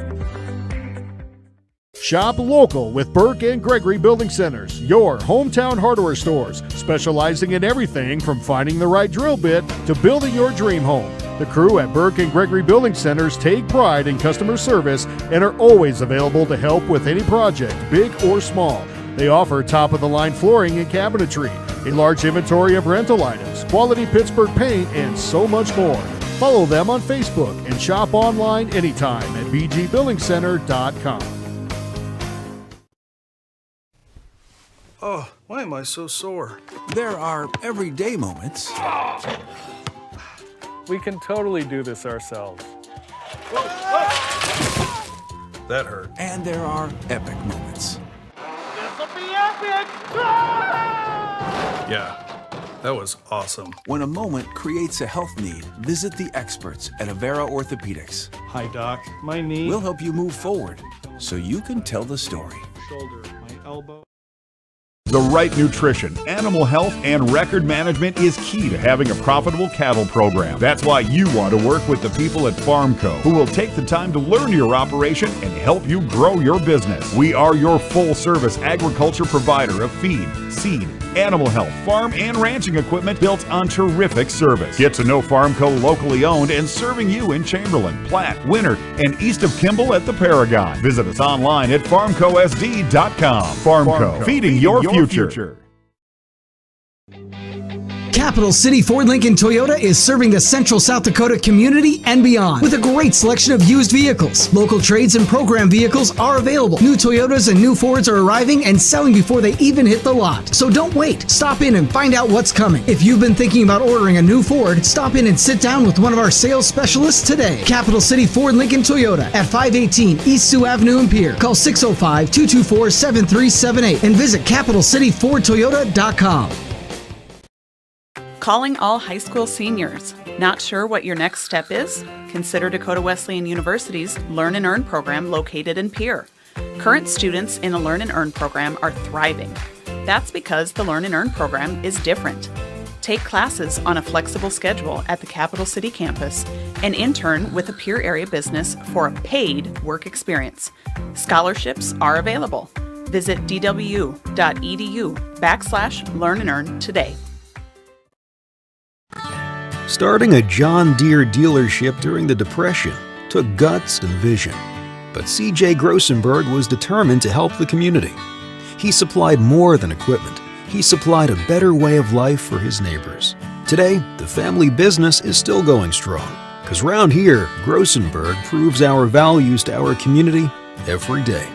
Shop local with Burke and Gregory Building Centers, your hometown hardware stores, specializing in everything from finding the right drill bit to building your dream home. The crew at Burke and Gregory Building Centers take pride in customer service and are always available to help with any project, big or small. They offer top-of-the-line flooring and cabinetry, a large inventory of rental items, quality Pittsburgh paint, and so much more. Follow them on Facebook and shop online anytime at bgbuildingcenter.com. Oh, why am I so sore? There are everyday moments. We can totally do this ourselves. That hurt. And there are epic moments. This'll be epic! Yeah, that was awesome. When a moment creates a health need, visit the experts at Avera Orthopedics. Hi, Doc. My knee. We'll help you move forward so you can tell the story. Shoulder, my elbow. The right nutrition, animal health, and record management is key to having a profitable cattle program. That's why you want to work with the people at Farmco, who will take the time to learn your operation and help you grow your business. We are your full-service agriculture provider of feed, seed, animal health, farm, and ranching equipment built on terrific service. Get to know Farmco locally owned and serving you in Chamberlain, Platte, Winter, and east of Kimball at the Paragon. Visit us online at farmcosd.com. Farmco, feeding your future. Capital City Ford Lincoln Toyota is serving the central South Dakota community and beyond with a great selection of used vehicles. Local trades and program vehicles are available. New Toyotas and new Fords are arriving and selling before they even hit the lot. So don't wait. Stop in and find out what's coming. If you've been thinking about ordering a new Ford, stop in and sit down with one of our sales specialists today. Capital City Ford Lincoln Toyota at 518 East Sioux Avenue in Pierre. Call 605-224-7378 and visit capitalcityfordtoyota.com. Calling all high school seniors. Not sure what your next step is? Consider Dakota Wesleyan University's Learn and Earn program located in Pierre. Current students in the Learn and Earn program are thriving. That's because the Learn and Earn program is different. Take classes on a flexible schedule at the Capital City campus and intern with a Pierre area business for a paid work experience. Scholarships are available. Visit dwu.edu/Learn and Earn today. Starting a John Deere dealership during the Depression took guts and vision. But C.J. Grossenberg was determined to help the community. He supplied more than equipment. He supplied a better way of life for his neighbors. Today, the family business is still going strong, because round here, Grossenberg proves our values to our community every day.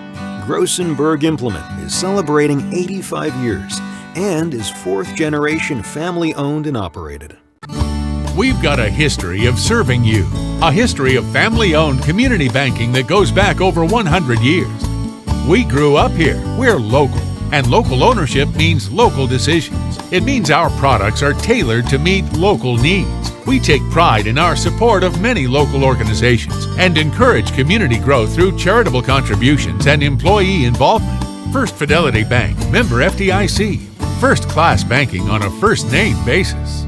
Grossenberg Implement is celebrating 85 years and is fourth-generation family-owned and operated. We've got a history of serving you, a history of family-owned community banking that goes back over 100 years. We grew up here. We're local, and local ownership means local decisions. It means our products are tailored to meet local needs. We take pride in our support of many local organizations and encourage community growth through charitable contributions and employee involvement. First Fidelity Bank, member FDIC. First-class banking on a first-name basis.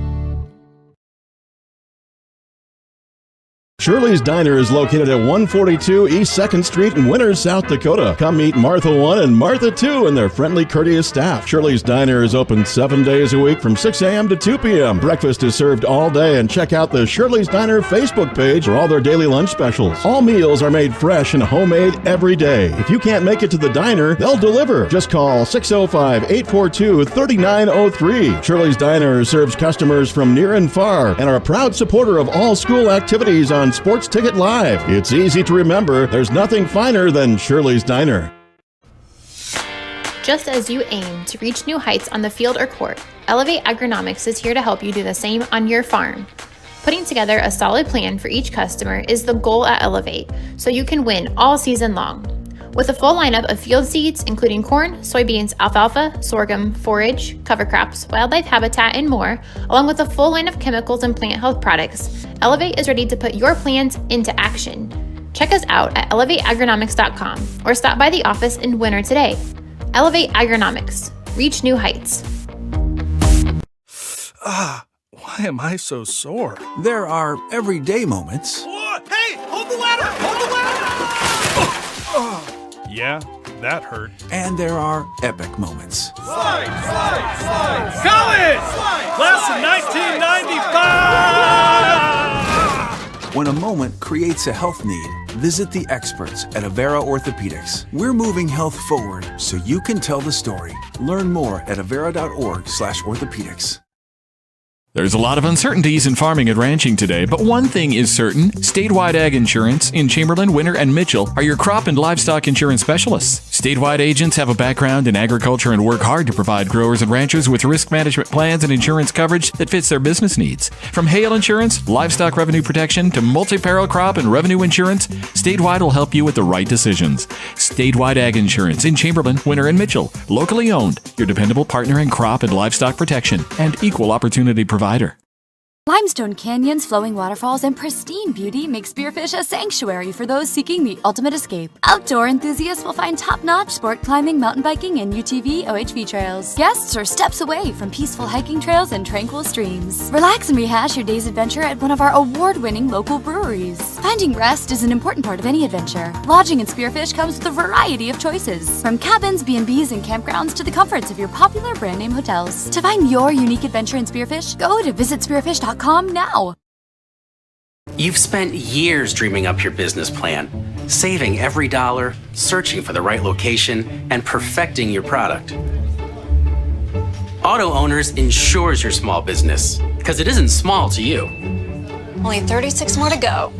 Shirley's Diner is located at 142 East 2nd Street in Winters, South Dakota. Come meet Martha 1 and Martha 2 and their friendly, courteous staff. Shirley's Diner is open 7 days a week from 6 a.m. to 2 p.m. Breakfast is served all day, and check out the Shirley's Diner Facebook page for all their daily lunch specials. All meals are made fresh and homemade every day. If you can't make it to the diner, they'll deliver. Just call 605-842-3903. Shirley's Diner serves customers from near and far and are a proud supporter of all school activities on Sports Ticket Live. It's easy to remember. There's nothing finer than Shirley's Diner. Just as you aim to reach new heights on the field or court, Elevate Agronomics is here to help you do the same on your farm. Putting together a solid plan for each customer is the goal at Elevate, so you can win all season long. With a full lineup of field seeds, including corn, soybeans, alfalfa, sorghum, forage, cover crops, wildlife habitat, and more, along with a full line of chemicals and plant health products, Elevate is ready to put your plans into action. Check us out at elevateagronomics.com or stop by the office in Winter today. Elevate Agronomics. Reach new heights. Why am I so sore? There are everyday moments. Hey, hold the ladder! Hold the ladder! Yeah, that hurt. And there are epic moments. Slide, slide, slide! College! Class of 1995! When a moment creates a health need, visit the experts at Avera Orthopedics. We're moving health forward so you can tell the story. Learn more at avera.org/orthopedics. There's a lot of uncertainties in farming and ranching today, but one thing is certain. Statewide Ag Insurance in Chamberlain, Winter, and Mitchell are your crop and livestock insurance specialists. Statewide agents have a background in agriculture and work hard to provide growers and ranchers with risk management plans and insurance coverage that fits their business needs. From hail insurance, livestock revenue protection, to multi-peril crop and revenue insurance, Statewide will help you with the right decisions. Statewide Ag Insurance in Chamberlain, Winter, and Mitchell. Locally owned, your dependable partner in crop and livestock protection and equal opportunity provider. Limestone canyons, flowing waterfalls, and pristine beauty make Spearfish a sanctuary for those seeking the ultimate escape. Outdoor enthusiasts will find top-notch sport climbing, mountain biking, and UTV OHV trails. Guests are steps away from peaceful hiking trails and tranquil streams. Relax and rehash your day's adventure at one of our award-winning local breweries. Finding rest is an important part of any adventure. Lodging in Spearfish comes with a variety of choices, from cabins, B&Bs, and campgrounds to the comforts of your popular brand-name hotels. To find your unique adventure in Spearfish, go to visitspearfish.com now. You've spent years dreaming up your business plan, saving every dollar, searching for the right location, and perfecting your product. Auto Owners insures your small business, because it isn't small to you. Only 36 more to go.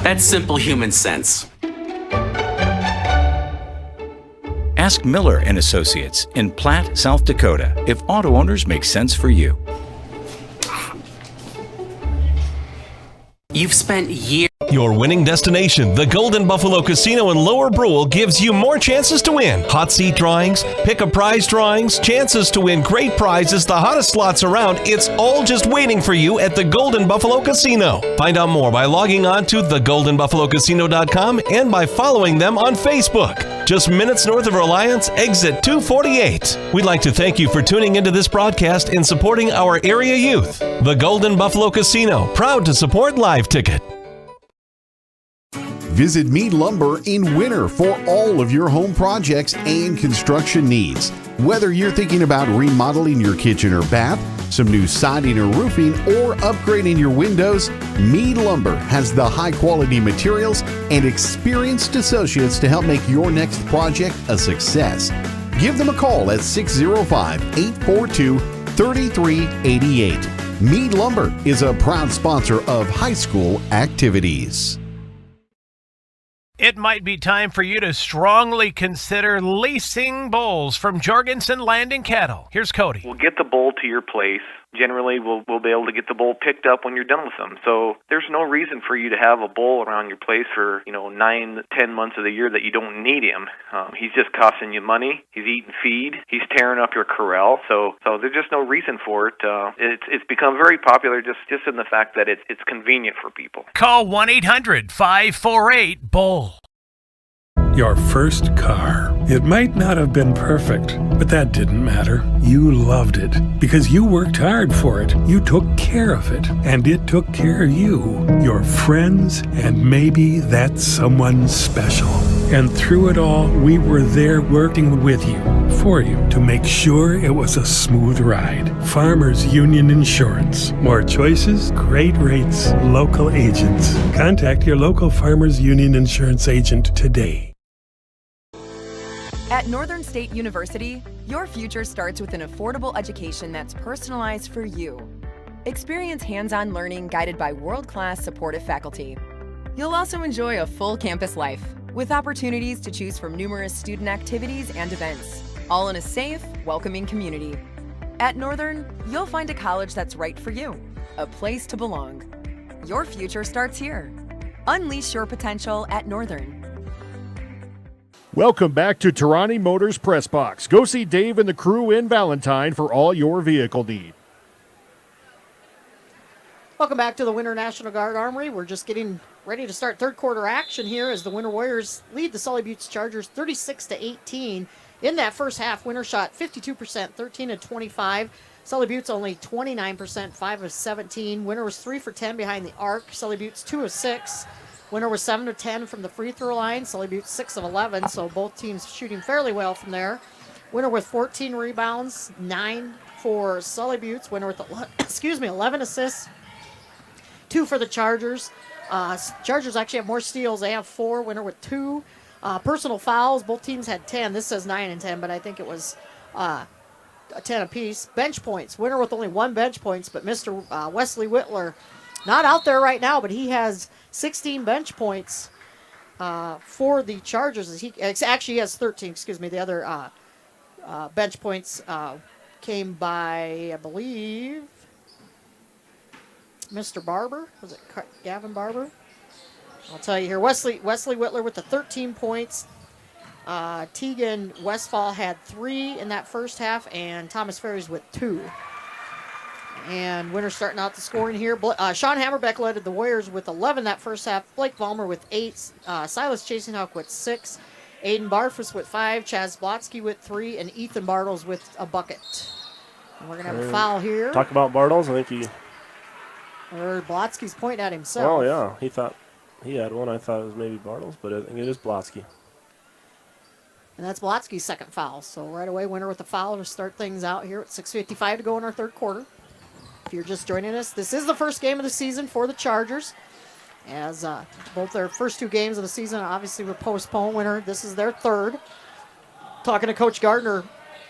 That's simple human sense. Ask Miller and Associates in Platte, South Dakota, if Auto Owners make sense for you. You've spent years. Your winning destination, the Golden Buffalo Casino in Lower Brule, gives you more chances to win. Hot seat drawings, pick a prize drawings, chances to win great prizes, the hottest slots around. It's all just waiting for you at the Golden Buffalo Casino. Find out more by logging on to thegoldenbuffalocasino.com and by following them on Facebook. Just minutes north of Reliance, exit 248. We'd like to thank you for tuning into this broadcast and supporting our area youth. The Golden Buffalo Casino, proud to support Live Ticket. Visit Mead Lumber in Winter for all of your home projects and construction needs. Whether you're thinking about remodeling your kitchen or bath, some new siding or roofing, or upgrading your windows, Mead Lumber has the high-quality materials and experienced associates to help make your next project a success. Give them a call at 605-842-3388. Mead Lumber is a proud sponsor of high school activities. It might be time for you to strongly consider leasing bulls from Jorgensen Land and Cattle. Here's Cody. We'll get the bull to your place. Generally, we'll be able to get the bull picked up when you're done with them. So there's no reason for you to have a bull around your place for 9, 10 months of the year that you don't need him. He's just costing you money. He's eating feed. He's tearing up your corral. So there's just no reason for it. It's become very popular just in the fact that it's convenient for people. Call 1-800-548-BULL. Your first car. It might not have been perfect, but that didn't matter. You loved it because you worked hard for it. You took care of it, and it took care of you, your friends, and maybe that someone special. And through it all, we were there working with you, for you, to make sure it was a smooth ride. Farmers Union Insurance. More choices, great rates, local agents. Contact your local Farmers Union Insurance agent today. At Northern State University, your future starts with an affordable education that's personalized for you. Experience hands-on learning guided by world-class supportive faculty. You'll also enjoy a full campus life with opportunities to choose from numerous student activities and events, all in a safe, welcoming community. At Northern, you'll find a college that's right for you, a place to belong. Your future starts here. Unleash your potential at Northern. Welcome back to Tarani Motors Press Box. Go see Dave and the crew in Valentine for all your vehicle need. Welcome back to the Winter National Guard Armory. We're just getting ready to start third quarter action here as the Winter Warriors lead the Sully Buttes Chargers 36-18. In that first half, Winter shot 52%, 13-25. Sully Buttes only 29%, 5 of 17. Winter was 3 for 10 behind the arc. Sully Buttes 2 of 6. Winter was 7 of 10 from the free throw line. Sully Buttes 6 of 11, so both teams shooting fairly well from there. Winter with 14 rebounds, 9 for Sully Buttes. Winter with 11 assists, 2 for the Chargers. Chargers actually have more steals. They have 4. Winter with 2. Personal fouls, both teams had 10. This says 9 and 10, but I think it was 10 apiece. Bench points. Winter with only 1 bench points, but Mr. Wesley Whitler not out there right now, but he has 16 bench points for the Chargers. He actually has 13. Excuse me. The other bench points came by, I believe, Mr. Barber. Was it Gavin Barber? I'll tell you here. Wesley Whitler with the 13 points. Tegan Westfall had 3 in that first half, and Thomas Ferries with 2. And Winter starting out the scoring here. Sean Hammerbeck led the Warriors with 11 that first half. Blake Vollmer with 8. Silas Chasenhawk with 6. Aiden Barfus with 5. Chaz Blotsky with 3. And Ethan Bartles with a bucket. And we're going to have a foul here. Talk about Bartles. I think he... Or Blotsky's pointing at himself. Oh, yeah. He thought he had one. I thought it was maybe Bartles, but I think it is Blotsky. And that's Blotsky's second foul. So right away, Winter with a foul to start things out here at 6:55 to go in our third quarter. If you're just joining us, this is the first game of the season for the Chargers, as both their first 2 games of the season obviously were postponed. Winter, this is their third. Talking to Coach Gardner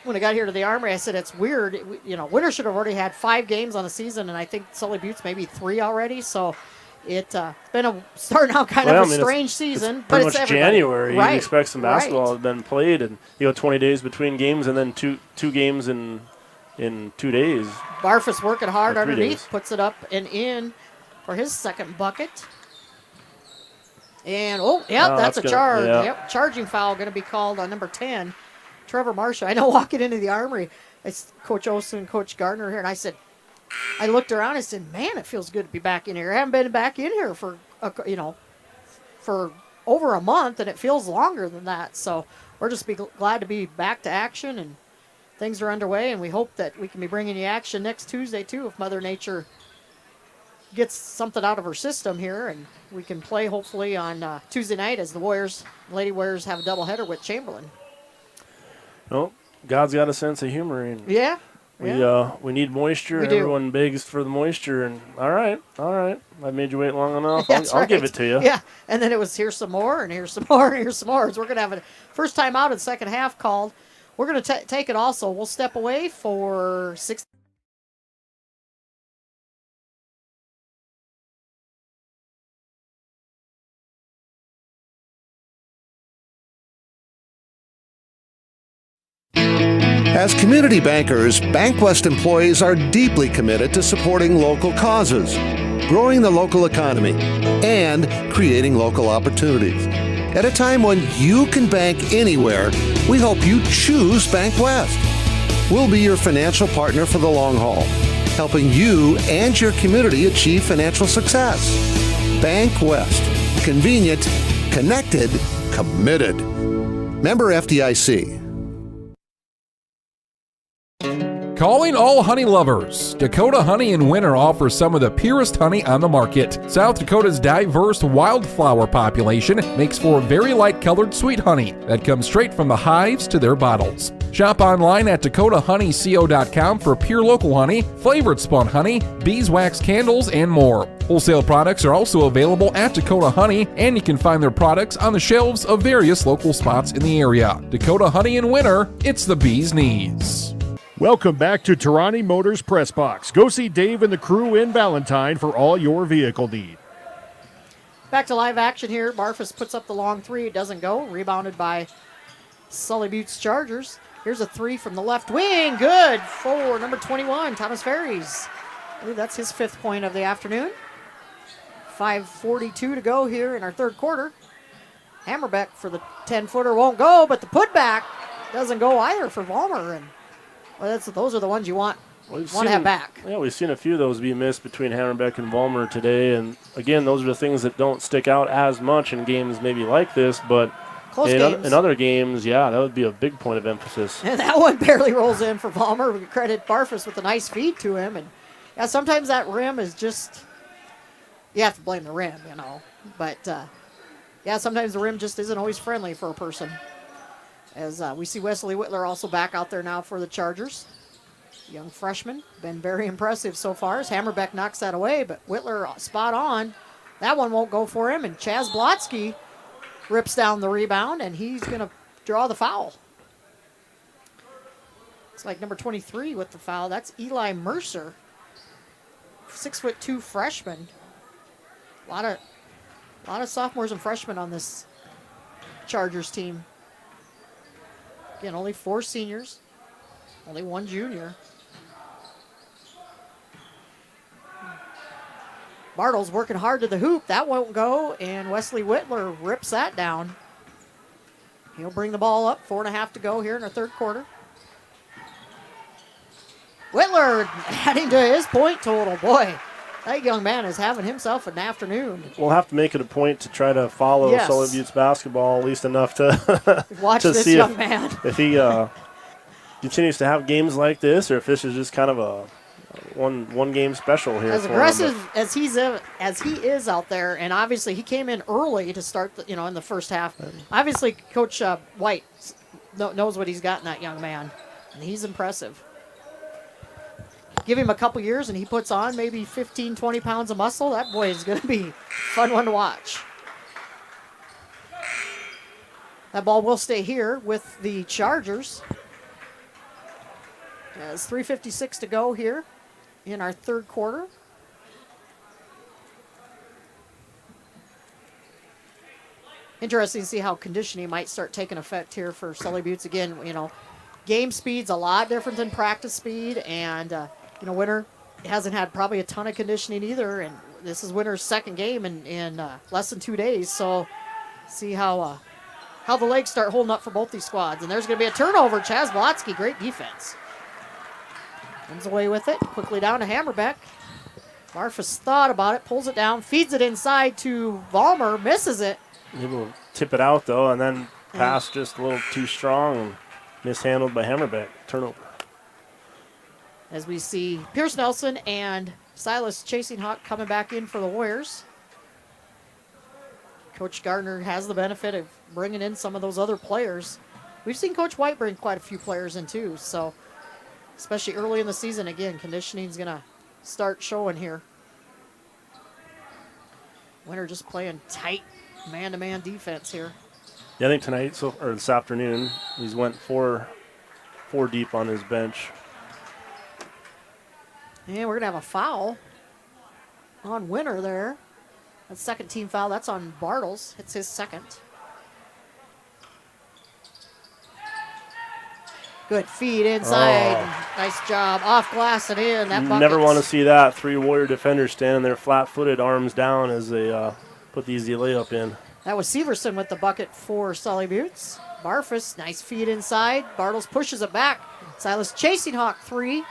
when I got here to the Armory, I said it's weird. Winter should have already had 5 games on the season, and I think Sully Buttes maybe 3 already. So it's been starting out kind of a strange season. But it's much January. Right. You expect some basketball to have been played, and 20 days between games, and then two games in 2 days. Barfus working hard underneath, days. puts it up and in for his second bucket. And, that's a charge. Yeah. Yep, charging foul going to be called on number 10, Trevor Marshall. I know walking into the Armory, it's Coach Olson and Coach Gardner here, and I looked around and said, man, it feels good to be back in here. I haven't been back in here for over a month, and it feels longer than that. So we're just glad to be back to action, and things are underway, and we hope that we can be bringing you action next Tuesday, too, if Mother Nature gets something out of her system here, and we can play, hopefully, on Tuesday night as the Lady Warriors have a doubleheader with Chamberlain. Well, God's got a sense of humor. And yeah. We need moisture. We do. Everyone begs for the moisture, and all right. I made you wait long enough. I'll give it to you. Yeah, and then it was here's some more, and here's some more, and here's some more. So we're going to have a first time out in the second half called. We're going to take it also. We'll step away for 6 As community bankers, BankWest employees are deeply committed to supporting local causes, growing the local economy, and creating local opportunities. At a time when you can bank anywhere, we hope you choose BankWest. We'll be your financial partner for the long haul, helping you and your community achieve financial success. BankWest. Convenient, connected, committed. Member FDIC. Calling all honey lovers. Dakota Honey in winter offers some of the purest honey on the market. South Dakota's diverse wildflower population makes for very light-colored sweet honey that comes straight from the hives to their bottles. Shop online at dakotahoneyco.com for pure local honey, flavored spun honey, beeswax candles, and more. Wholesale products are also available at Dakota Honey, and you can find their products on the shelves of various local spots in the area. Dakota Honey in winter, it's the bee's knees. Welcome back to Tarani Motors Press Box. Go see Dave and the crew in Valentine for all your vehicle need. Back to live action here. Barfus puts up the long three. It doesn't go. Rebounded by Sully Buttes Chargers. Here's a three from the left wing. Good for number 21, Thomas Ferries. I believe that's his 5th point of the afternoon. 5:42 to go here in our third quarter. Hammerbeck for the 10-footer won't go, but the putback doesn't go either for Vollmer. And well, those are the ones you want to have back. Yeah, we've seen a few of those be missed between Hammerbeck and Vollmer today. And, again, those are the things that don't stick out as much in games maybe like this. But in other games, yeah, that would be a big point of emphasis. And that one barely rolls in for Vollmer. We credit Barfus with a nice feed to him. And, yeah, sometimes that rim is just – you have to blame the rim, you know. But, yeah, sometimes the rim just isn't always friendly for a person. As we see Wesley Whitler also back out there now for the Chargers. Young freshman, been very impressive so far as Hammerbeck knocks that away, but Whitler spot on. That one won't go for him, and Chaz Blotsky rips down the rebound, and he's going to draw the foul. It's like number 23 with the foul. That's Eli Mercer, 6'2" freshman. A lot of sophomores and freshmen on this Chargers team. Again, only 4 seniors, only 1 junior. Bartles working hard to the hoop. That won't go, and Wesley Whitler rips that down. He'll bring the ball up. 4.5 to go here in our third quarter. Whitler adding to his point total. Boy, that young man is having himself an afternoon. We'll have to make it a point to try to follow Sully Buttes basketball at least enough to watch to this see young man. If he continues to have games like this, or if this is just kind of a one game special here. As aggressive as he is out there, and obviously he came in early to start, in the first half. Obviously, Coach White knows what he's got in that young man, and he's impressive. Give him a couple years and he puts on maybe 15, 20 pounds of muscle. That boy is going to be a fun one to watch. That ball will stay here with the Chargers. There's 3:56 to go here in our third quarter. Interesting to see how conditioning might start taking effect here for Sully Buttes. Again, game speed's a lot different than practice speed, and Winter hasn't had probably a ton of conditioning either, and this is Winter's second game in less than 2 days. So see how the legs start holding up for both these squads. And there's going to be a turnover. Chaz Blotsky, great defense. Comes away with it, quickly down to Hammerbeck. Barfus thought about it, pulls it down, feeds it inside to Vollmer, misses it. He will tip it out, though, and then pass just a little too strong and mishandled by Hammerbeck. Turnover. As we see Pierce Nelson and Silas Chasing Hawk coming back in for the Warriors. Coach Gardner has the benefit of bringing in some of those other players. We've seen Coach White bring quite a few players in too, so especially early in the season, again, conditioning's going to start showing here. Winter just playing tight man-to-man defense here. Yeah, I think tonight, or this afternoon, he's went four deep on his bench. And we're going to have a foul on Winter there. That's second team foul. That's on Bartles. It's his second. Good feed inside. Nice job. Off glass and in. That Never want to see that. 3 Warrior defenders standing there flat-footed, arms down as they put the easy layup in. That was Severson with the bucket for Sully Buttes. Barfus, nice feed inside. Bartles pushes it back. Silas chasing Hawk 3.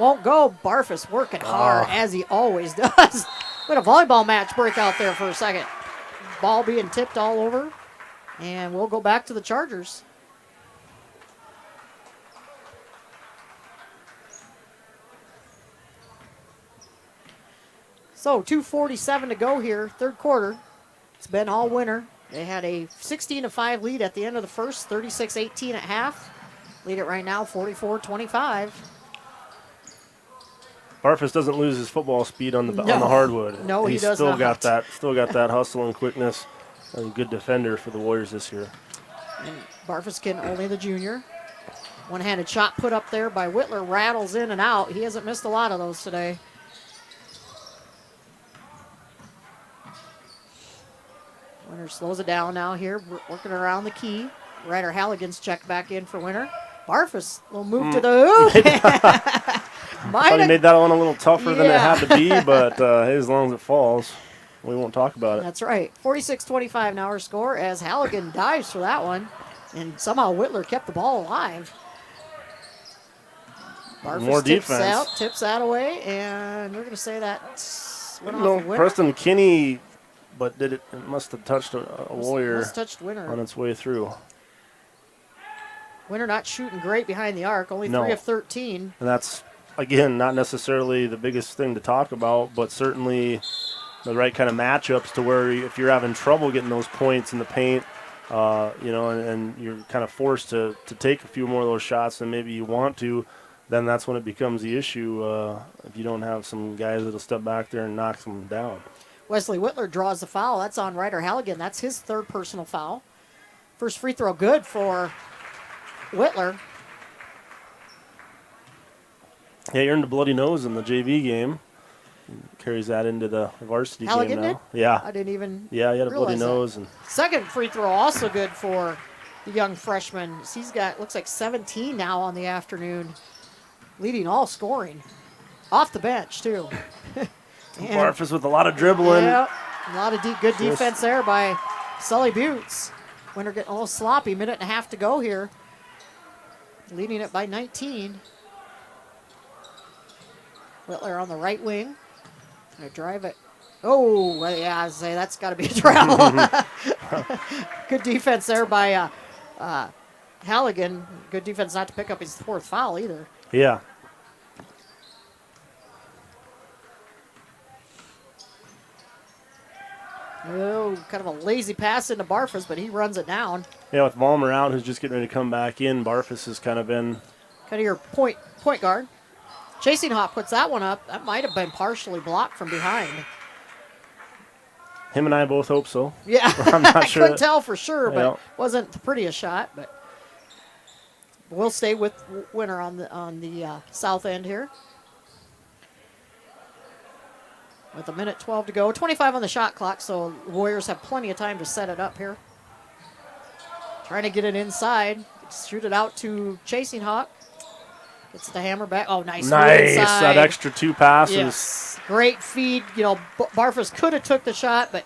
Won't go. Barfus working hard, as he always does. We had a volleyball match break out there for a second. Ball being tipped all over. And we'll go back to the Chargers. So 2:47 to go here, third quarter. It's been all winter. They had a 16-5 lead at the end of the first, 36-18 at half. Lead it right now, 44-25. Barfus doesn't lose his football speed on the hardwood. No, he does still not. got that hustle and quickness. A good defender for the Warriors this year. And Barfus only the junior. One-handed shot put up there by Whitler, rattles in and out. He hasn't missed a lot of those today. Winter slows it down now here, working around the key. Ryder Halligan's checked back in for Winter. Barfus, little move to the hoop. Thought he made that one a little tougher than it had to be, but hey, as long as it falls, we won't talk about it. That's right. 46-25 now our score as Halligan dives for that one, and somehow Whitler kept the ball alive. Barfus More defense. Tips that away, and we're going to say that went off of Winter. Preston Kinney, but it must have touched a Warrior Must touched Winter on its way through. Winter not shooting great behind the arc, only 3 of 13. And that's, again, not necessarily the biggest thing to talk about, but certainly the right kind of matchups to where if you're having trouble getting those points in the paint, and you're kind of forced to take a few more of those shots than maybe you want to, then that's when it becomes the issue if you don't have some guys that'll step back there and knock them down. Wesley Whitler draws the foul. That's on Ryder Halligan. That's his third personal foul. First free throw good for Whitler. Yeah, he earned a bloody nose in the JV game. Carries that into the varsity Halligan game now. did? Yeah. I didn't even Yeah, he had a bloody realize that. nose. And second free throw also good for the young freshman. He's got, looks like 17 now on the afternoon, leading all scoring. Off the bench, too. Barfus with a lot of dribbling. Yep, a lot of good defense there by Sully Buttes. Winter getting a little sloppy. Minute and a half to go here. Leading it by 19. Whitler on the right wing. Gonna drive it. Oh, well, yeah, I say that's got to be a travel. Good defense there by Halligan. Good defense not to pick up his fourth foul either. Yeah. Oh, kind of a lazy pass into Barfus, but he runs it down. Yeah, with Vollmer out, who's just getting ready to come back in, Barfus has kind of been... Kind of your point guard. Chasing Hawk puts that one up. That might have been partially blocked from behind. Him and I both hope so. Yeah, I'm not I sure. couldn't tell for sure, but Yeah. wasn't the prettiest shot. But we'll stay with Winter on the south end here. With a minute 12 to go. 25 on the shot clock, so the Warriors have plenty of time to set it up here. Trying to get it inside. Shoot it out to Chasing Hawk. Gets the hammer back. Oh, nice. Nice. That extra 2 passes. Yes. Great feed. You know, Barfus could have took the shot, but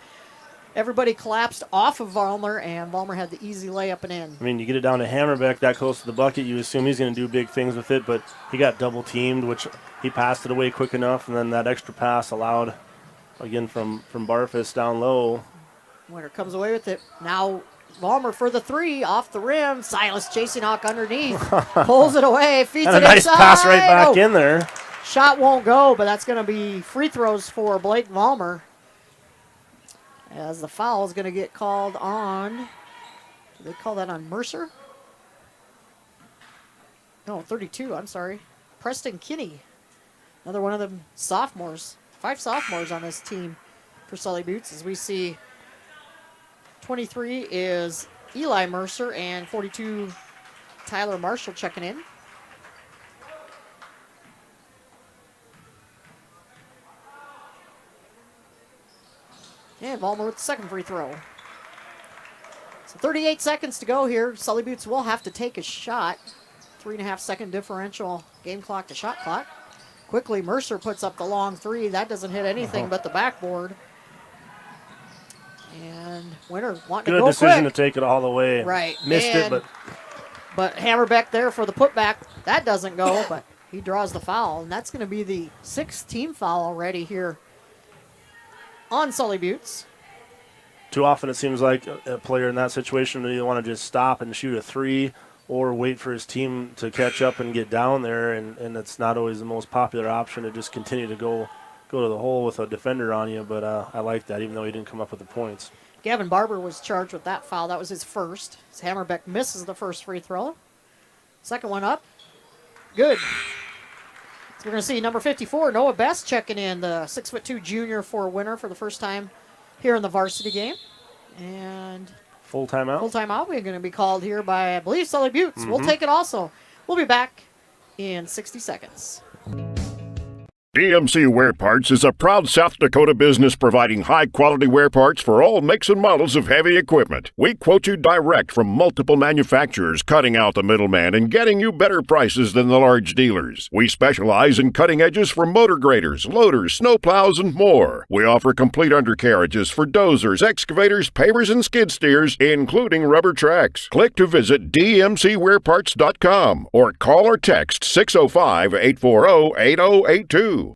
everybody collapsed off of Vollmer, and Vollmer had the easy layup and in. I mean, you get it down to Hammerbeck that close to the bucket, you assume he's going to do big things with it, but he got double teamed, which he passed it away quick enough, and then that extra pass allowed, again, from Barfus down low. Winter comes away with it. Now Vollmer for the 3 off the rim. Silas Chasing Hawk underneath. Pulls it away. Feeds and it a nice inside. pass right back in there. Shot won't go, but that's going to be free throws for Blake Vollmer. As the foul is going to get called on. Do they call that on Mercer? No, 32. I'm sorry. Preston Kinney. Another one of them sophomores. 5 sophomores on this team for Sully Buttes. As we see 23 is Eli Mercer and 42 Tyler Marshall checking in. And Vollmer with the second free throw. So 38 seconds to go here. Sully Buttes will have to take a shot. 3.5 second differential game clock to shot clock. Quickly, Mercer puts up the long three. That doesn't hit anything but the backboard. And Winter wanting to go quick. Good decision to take it all the way. Right. Missed it, But Hammerbeck there for the putback. That doesn't go, but he draws the foul. And that's going to be the 6th team foul already here on Sully Buttes. too often it seems like a player in that situation will either want to just stop and shoot a three or wait for his team to catch up and get down there, and it's not always the most popular option to just continue to go to the hole with a defender on you, but I like that, even though he didn't come up with the points. Gavin Barber was charged with that foul. That was his first. As Hammerbeck misses the first free throw. Second one up. Good. So we're going to see number 54, Noah Best, checking in, the 6'2" junior for Winter for the first time here in the varsity game. And full timeout? Full timeout. We're going to be called here by, I believe, Sully Buttes. We'll take it also. We'll be back in 60 seconds. DMC Wear Parts is a proud South Dakota business providing high-quality wear parts for all makes and models of heavy equipment. We quote you direct from multiple manufacturers, cutting out the middleman and getting you better prices than the large dealers. We specialize in cutting edges for motor graders, loaders, snowplows, and more. We offer complete undercarriages for dozers, excavators, pavers, and skid steers, including rubber tracks. Click to visit dmcwearparts.com or call or text 605-840-8082.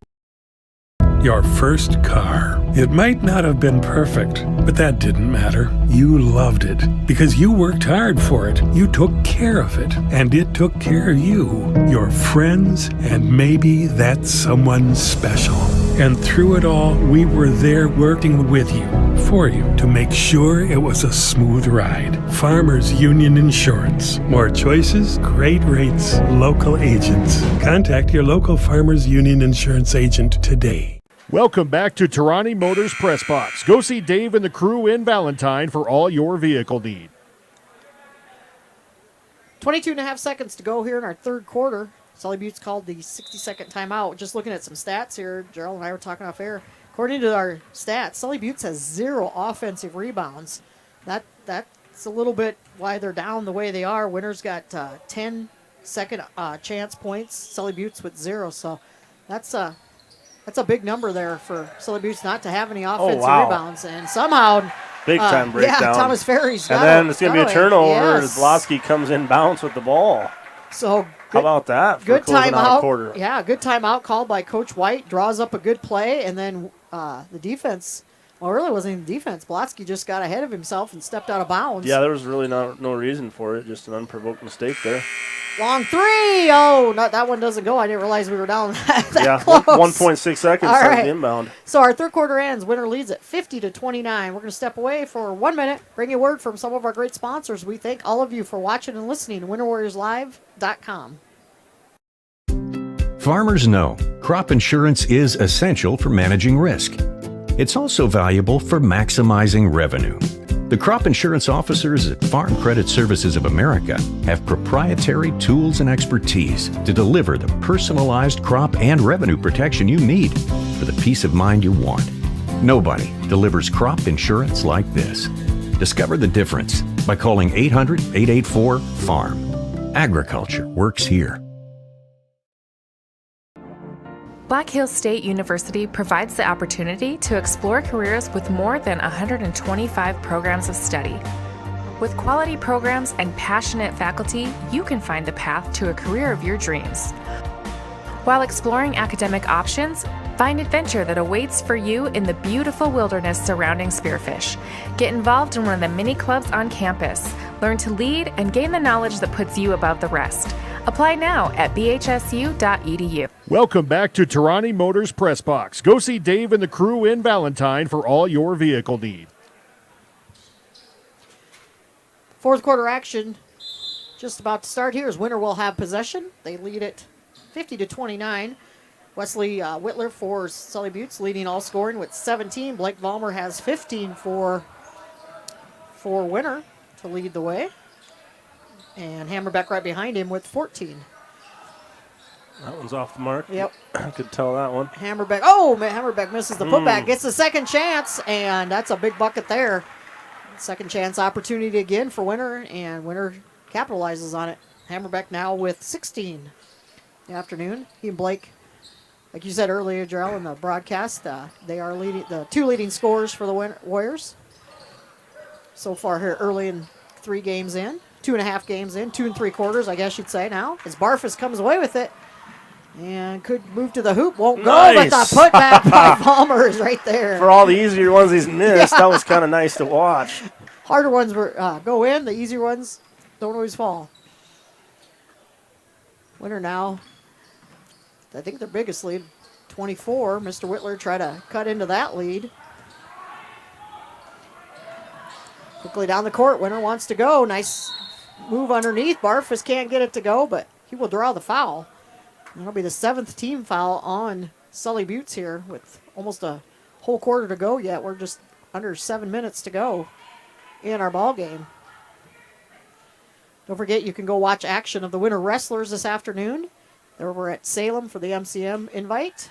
Your first car. It might not have been perfect, but that didn't matter. You loved it because you worked hard for it. You took care of it, and it took care of you, your friends, and maybe that someone special. And through it all, we were there working with you, for you, to make sure it was a smooth ride. Farmers Union Insurance. More choices, great rates, local agents. Contact your local Farmers Union Insurance agent today. Welcome back to Tarani Motors Press Box. Go see Dave and the crew in Valentine for all your vehicle need. 22.5 seconds to go here in our third quarter. Sully Buttes called the 60-second timeout. Just looking at some stats here, Gerald and I were talking off air. According to our stats, Sully Buttes has 0 offensive rebounds. That's a little bit why they're down the way they are. Winter's got 10 second chance points. Sully Buttes with 0. So that's a big number there for Sully Buttes not to have any offensive rebounds. And somehow... Big-time breakdown. Yeah, Thomas Ferry's got and then it's going to be a turnover yes. as Blotsky comes in bounce with the ball. So how about that? Good timeout. Quarter? Yeah, good timeout called by Coach White. Draws up a good play, and then the defense... Well, it really wasn't even defense. Blotsky just got ahead of himself and stepped out of bounds. Yeah, there was really no reason for it. Just an unprovoked mistake there. Long three. Oh, that one doesn't go. I didn't realize we were down that close. 1.6 seconds All right. the inbound. So our third quarter ends. Winter leads at 50-29. We're going to step away for 1 minute. Bring you word from some of our great sponsors. We thank all of you for watching and listening to WinterWarriorsLive.com. Farmers know crop insurance is essential for managing risk. It's also valuable for maximizing revenue. The crop insurance officers at Farm Credit Services of America have proprietary tools and expertise to deliver the personalized crop and revenue protection you need for the peace of mind you want. Nobody delivers crop insurance like this. Discover the difference by calling 800-884-FARM. Agriculture works here. Black Hills State University provides the opportunity to explore careers with more than 125 programs of study. With quality programs and passionate faculty, you can find the path to a career of your dreams. While exploring academic options, find adventure that awaits for you in the beautiful wilderness surrounding Spearfish. Get involved in one of the many clubs on campus. Learn to lead and gain the knowledge that puts you above the rest. Apply now at bhsu.edu. Welcome back to Tarani Motors Press Box. Go see Dave and the crew in Valentine for all your vehicle need. Fourth quarter action just about to start here as Winter will have possession. They lead it 50-29. Wesley Whitler for Sully Buttes leading all scoring with 17. Blake Vollmer has 15 for Winter to lead the way. And Hammerbeck right behind him with 14. That one's off the mark. Yep. I could tell that one. Hammerbeck. Oh, man, Hammerbeck misses the putback. Gets the second chance, and that's a big bucket there. Second chance opportunity again for Winter, and Winter capitalizes on it. Hammerbeck now with 16 in the afternoon. He and Blake, like you said earlier, Jarrell, in the broadcast, they are the 2 leading scorers for the Warriors. So far here early in 3 games in, 2.5 games in, 2 3/4, I guess you'd say now. As Barfus comes away with it and could move to the hoop, won't go, but the putback by Palmer is right there. For all the easier ones he's missed, that was kind of nice to watch. Harder ones go in, the easier ones don't always fall. Winner now, I think their biggest lead, 24. Mr. Whitler tried to cut into that lead. Quickly down the court, Winner wants to go. Nice move underneath. Barfus can't get it to go, but he will draw the foul. That'll be the 7th team foul on Sully Buttes here with almost a whole quarter to go yet. We're just under 7 minutes to go in our ball game. Don't forget, you can go watch action of the Winter Wrestlers this afternoon. They're over at Salem for the MCM invite.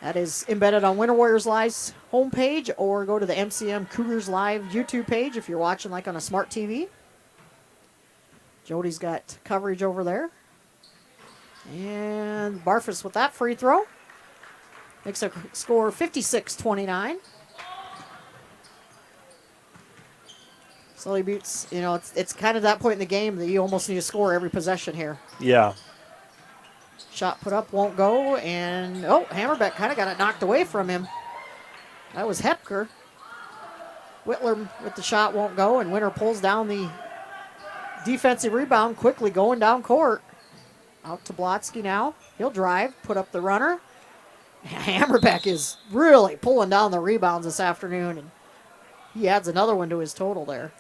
That is embedded on Winter Warriors Live's homepage, or go to the MCM Cougars Live YouTube page if you're watching like on a smart TV. Jody's got coverage over there. And Barfus with that free throw. Makes a score 56-29. Sully Buttes, it's kind of that point in the game that you almost need to score every possession here. Yeah. Shot put up, won't go, and Hammerbeck kind of got it knocked away from him. That was Hepker. Whitler with the shot won't go, and Winter pulls down the defensive rebound, quickly going down court. Out to Blotsky now. He'll drive, put up the runner. Hammerbeck is really pulling down the rebounds this afternoon, and he adds another one to his total there.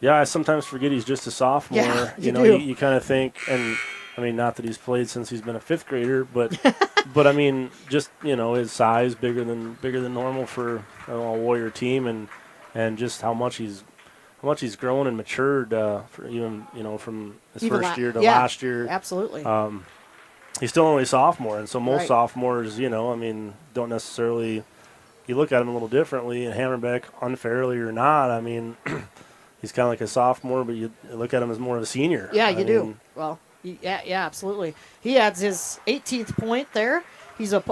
Yeah, I sometimes forget he's just a sophomore. Yeah, you kind of think, and I mean, not that he's played since he's been a 5th grader, but but I mean, just his size bigger than normal for a Warrior team, and just how much he's grown and matured for even from his first year to last year. Absolutely. He's still only a sophomore, and so most Right. sophomores, don't necessarily. You look at him a little differently, and Hammerbeck, unfairly or not, I mean. He's kind of like a sophomore, but you look at him as more of a senior. Yeah, you do. Well, yeah, absolutely. He adds his 18th point there. He's a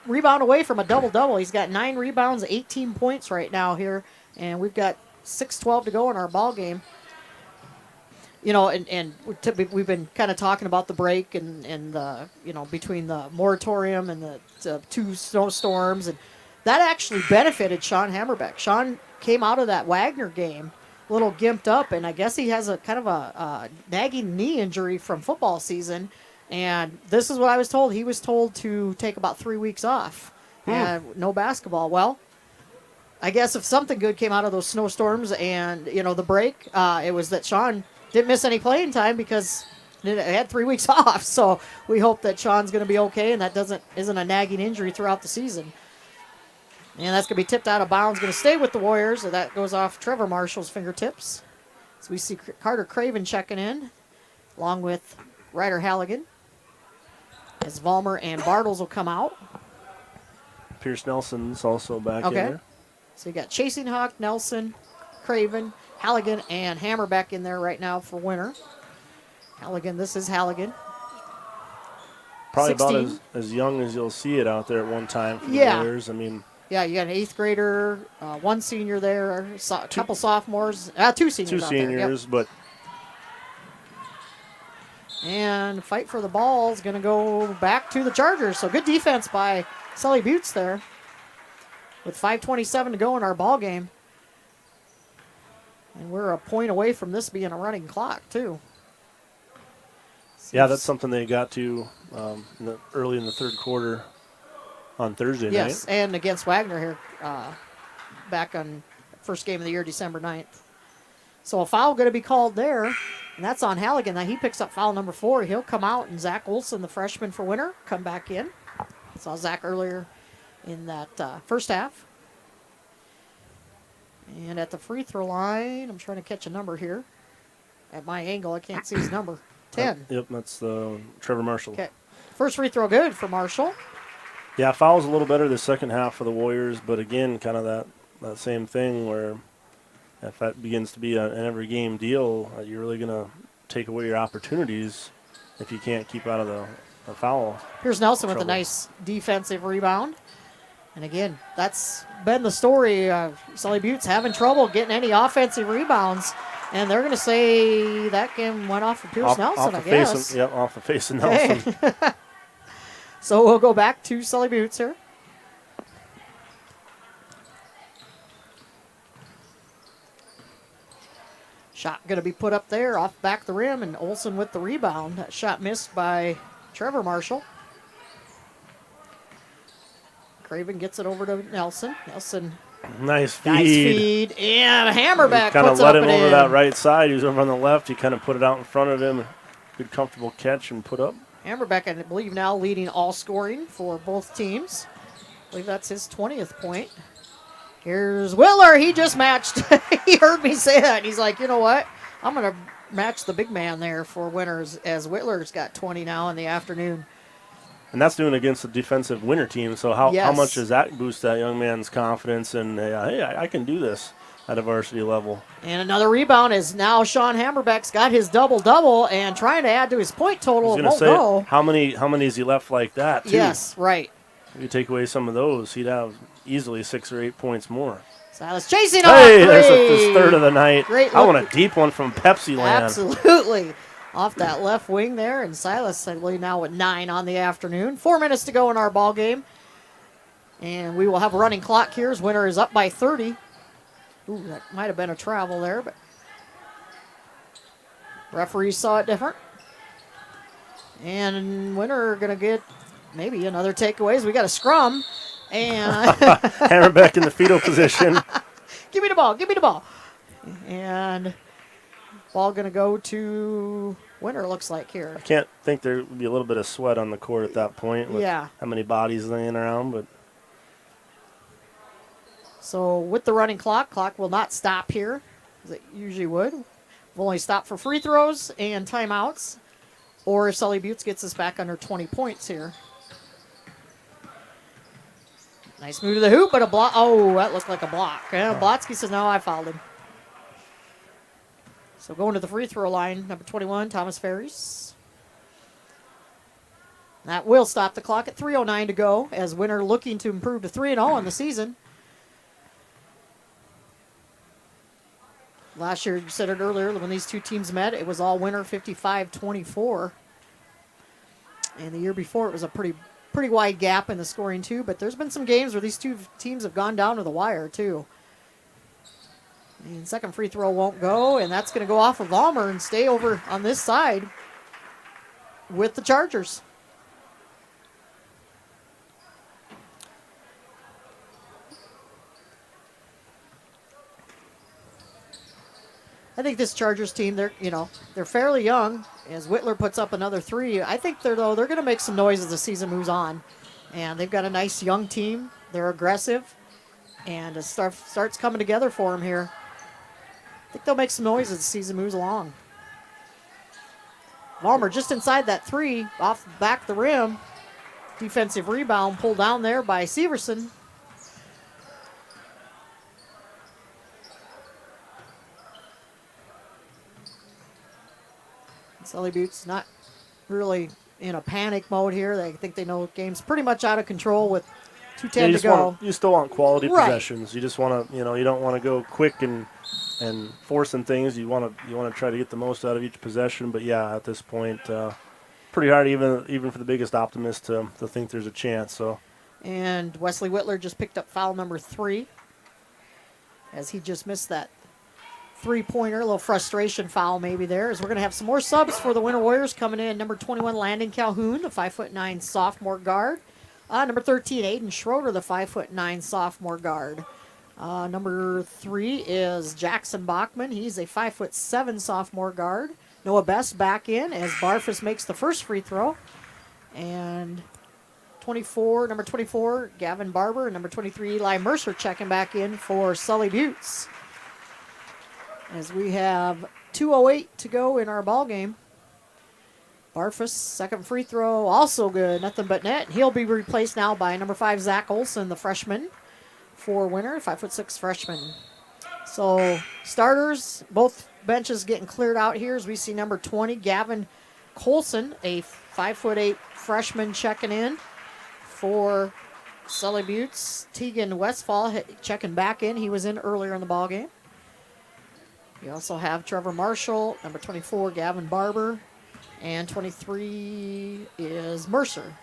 rebound away from a double-double. He's got 9 rebounds, 18 points right now here, and we've got 6:12 to go in our ball game. And we've been kind of talking about the break and the between the moratorium and the 2 snowstorms, and that actually benefited Sean Hammerbeck. Sean came out of that Wagner game little gimped up, and I guess he has a kind of a nagging knee injury from football season, and this is what I was told. He was told to take about 3 weeks off and no basketball. Well, I guess if something good came out of those snowstorms and the break, it was that Sean didn't miss any playing time because he had 3 weeks off. So we hope that Sean's going to be okay and that isn't a nagging injury throughout the season. And that's going to be tipped out of bounds. Going to stay with the Warriors. So that goes off Trevor Marshall's fingertips. So we see Carter Craven checking in, along with Ryder Halligan. As Vollmer and Bartles will come out. Pierce Nelson's also back in there. So you got Chasing Hawk, Nelson, Craven, Halligan, and Hammerbeck in there right now for Winter. Halligan, this is Halligan. Probably 16. about as young as you'll see it out there at one time for the Warriors. I mean, yeah, you got an 8th grader, 1 senior there, a couple sophomores, 2 seniors. 2 seniors, but. And fight for the ball is going to go back to the Chargers. So good defense by Sully Buttes there. With 5:27 to go in our ball game. And we're a point away from this being a running clock, too. Yeah, that's something they got to early in the 3rd quarter on Thursday night. Yes, and against Wagner here back on first game of the year, December 9th. So a foul going to be called there, and that's on Halligan. Now he picks up foul number 4. He'll come out, and Zach Olson, the freshman for Winter, come back in. Saw Zach earlier in that first half. And at the free throw line, I'm trying to catch a number here. At my angle, I can't see his number. 10. Yep, that's Trevor Marshall. Okay. First free throw good for Marshall. Yeah, foul's a little better the second half for the Warriors, but again, kind of that same thing where if that begins to be an every game deal, you're really going to take away your opportunities if you can't keep out of the foul. Here's Nelson trouble. with a nice defensive rebound. And again, that's been the story. Sully Buttes having trouble getting any offensive rebounds. And they're going to say that game went off of Pierce Nelson, I guess. Off the face of Nelson. Okay. So we'll go back to Sully Buttes here. Shot going to be put up there off back the rim, and Olsen with the rebound. That shot missed by Trevor Marshall. Craven gets it over to Nelson. Nelson. Nice feed. And Hammerback kind of puts it let up him and over in. that right side. He was over on the left. He kind of put it out in front of him. Good, comfortable catch and put up. Hammerback, I believe, now leading all scoring for both teams. I believe that's his 20th point. Here's Whittler. He just matched. He heard me say that. And he's like, you know what? I'm going to match the big man there for winners, as Whittler's got 20 now in the afternoon. And that's doing against a defensive winner team. So how much does that boost that young man's confidence? And, hey, I can do this at a varsity level. And another rebound is now Sean Hammerback's got his double-double and trying to add to his point total. It won't go. How many is he left like that, too? Yes, right. If you take away some of those, he'd have easily 6 or 8 points more. Silas chasing Hey, off. there's his third of the night. Great I look. want a deep one from Pepsi Land. Absolutely. Off that left wing there, and Silas, I believe, now with 9 on the afternoon. 4 minutes to go in our ball game. And we will have a running clock here as Winter is up by 30. Ooh, that might have been a travel there, but referees saw it different. And Winter going to get maybe another takeaways. We got a scrum. And Hammerback in the fetal position. Give me the ball. Give me the ball. And ball going to go to Winter, looks like here. I can't think there would be a little bit of sweat on the court at that point with how many bodies laying around. But so with the running clock will not stop here, as it usually would. We'll only stop for free throws and timeouts, or if Sully Buttes gets us back under 20 points here. Nice move to the hoop, but a block. Oh, that looked like a block. Yeah, Blotsky says, no, I fouled him. So going to the free throw line, number 21, Thomas Ferries. That will stop the clock at 3:09 to go, as Winter looking to improve to 3-0 in the season. Last year, you said it earlier, when these two teams met, it was all Winter 55-24. And the year before, it was a pretty wide gap in the scoring, too. But there's been some games where these two teams have gone down to the wire, too. And second free throw won't go, and that's going to go off of Almer and stay over on this side with the Chargers. I think this Chargers team, they're fairly young. As Whittler puts up another 3, I think they're going to make some noise as the season moves on. And they've got a nice young team. They're aggressive, and it starts coming together for them here. I think they'll make some noise as the season moves along. Valmer just inside that 3, off the back of the rim. Defensive rebound pulled down there by Severson. Sully Buttes not really in a panic mode here. They think they know the game's pretty much out of control with 2:10 to go. You still want quality possessions. You just want to, you don't want to go quick and forcing things. You want to try to get the most out of each possession. But yeah, at this point, pretty hard even for the biggest optimist to think there's a chance. So. And Wesley Whittler just picked up foul number 3, as he just missed that 3-pointer. A little frustration foul maybe there, as we're going to have some more subs for the Winter Warriors coming in. Number 21, Landon Calhoun, the 5'9" sophomore guard. Number 13, Aiden Schroeder, the 5'9" sophomore guard. Number 3 is Jackson Bachman. He's a 5'7" sophomore guard. Noah Best back in as Barfus makes the first free throw. And number 24, Gavin Barber, and number 23, Eli Mercer checking back in for Sully Buttes. As we have 2:08 to go in our ball game. Barfus, second free throw, also good, nothing but net. He'll be replaced now by number 5, Zach Olson, the freshman for Winter, 5'6" freshman. So starters, both benches getting cleared out here as we see number 20, Gavin Colson, a 5'8" freshman checking in for Sully Buttes. Tegan Westfall checking back in. He was in earlier in the ballgame. You also have Trevor Marshall, number 24, Gavin Barber, and 23 is Mercer.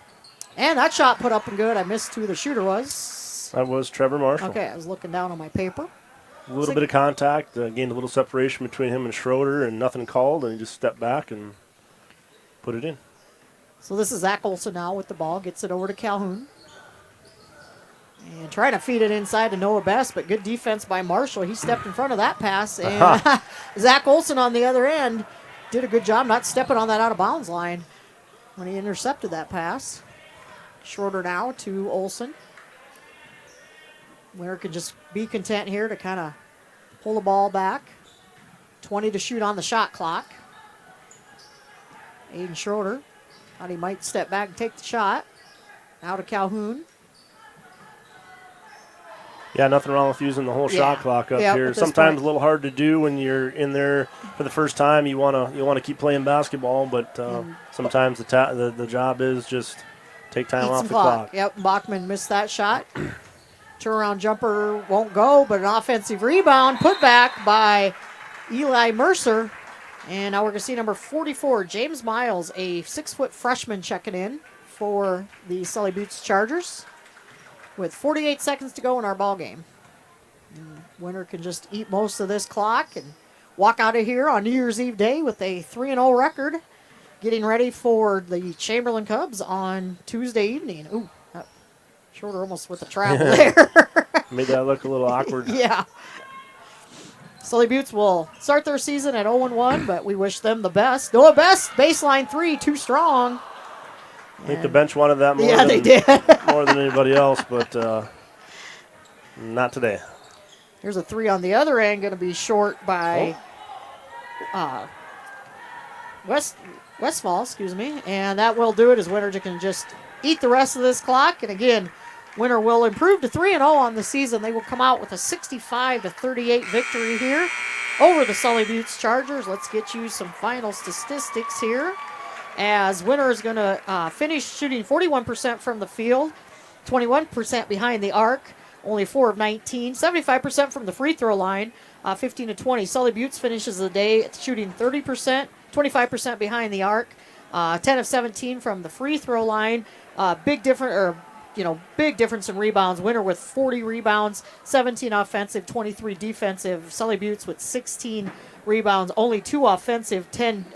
And that shot put up and good. I missed who the shooter was. That was Trevor Marshall. Okay, I was looking down on my paper. A little bit of contact, gained a little separation between him and Schroeder, and nothing called, and he just stepped back and put it in. So this is Zach Olson now with the ball, gets it over to Calhoun. And trying to feed it inside to Noah Best, but good defense by Marshall. He stepped in front of that pass, and Zach Olson on the other end did a good job not stepping on that out-of-bounds line when he intercepted that pass. Schroeder now to Olson. Winner can just be content here to kind of pull the ball back. 20 to shoot on the shot clock. Aiden Schroeder thought he might step back and take the shot. Now to Calhoun. Yeah, nothing wrong with using the whole shot clock up here. Sometimes a little hard to do when you're in there for the first time. You wanna keep playing basketball, but sometimes the job is just take time off the clock. Yep, Bachman missed that shot. Turnaround jumper won't go, but an offensive rebound put back by Eli Mercer. And now we're going to see number 44, James Miles, a 6-foot freshman checking in for the Sully Buttes Chargers with 48 seconds to go in our ball game. Winner can just eat most of this clock and walk out of here on New Year's Eve day with a 3-0 record, getting ready for the Chamberlain Cubs on Tuesday evening. Ooh, Schroeder almost with the travel there. Made that look a little awkward. Yeah. Sully Buttes will start their season at 0-1, but we wish them the best. Noah Best, baseline 3, too strong. I think the bench wanted that more, they did. more than anybody else, but not today. Here's a 3 on the other end, going to be short by Westfall, excuse me. And that will do it as Winter can just eat the rest of this clock. And again, Winter will improve to 3-0 on the season. They will come out with a 65-38 victory here over the Sully Buttes Chargers. Let's get you some final statistics here. As Winter is going to finish shooting 41% from the field, 21% behind the arc, only 4 of 19, 75% from the free throw line, 15 to 20. Sully Buttes finishes the day shooting 30%, 25% behind the arc, 10 of 17 from the free throw line. Big difference in rebounds. Winter with 40 rebounds, 17 offensive, 23 defensive. Sully Buttes with 16 rebounds, only 2 offensive, 10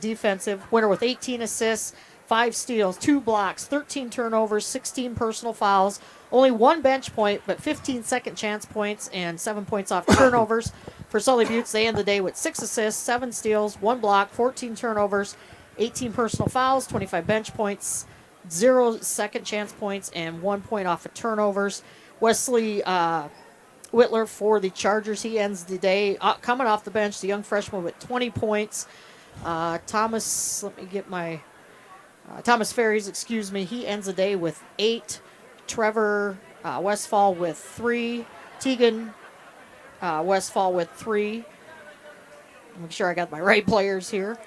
defensive. Winter with 18 assists, 5 steals, 2 blocks, 13 turnovers, 16 personal fouls, only 1 bench point, but 15 second chance points and 7 points off turnovers. For Sully Buttes, they end the day with 6 assists, 7 steals, 1 block, 14 turnovers, 18 personal fouls, 25 bench points, 0 second chance points, and 1 point off of turnovers. Wesley Whitler for the Chargers, he ends the day coming off the bench, the young freshman with 20 points. Thomas Ferries, he ends the day with 8. Trevor Westfall with 3. Tegan Westfall with 3. Make sure I got my right players here.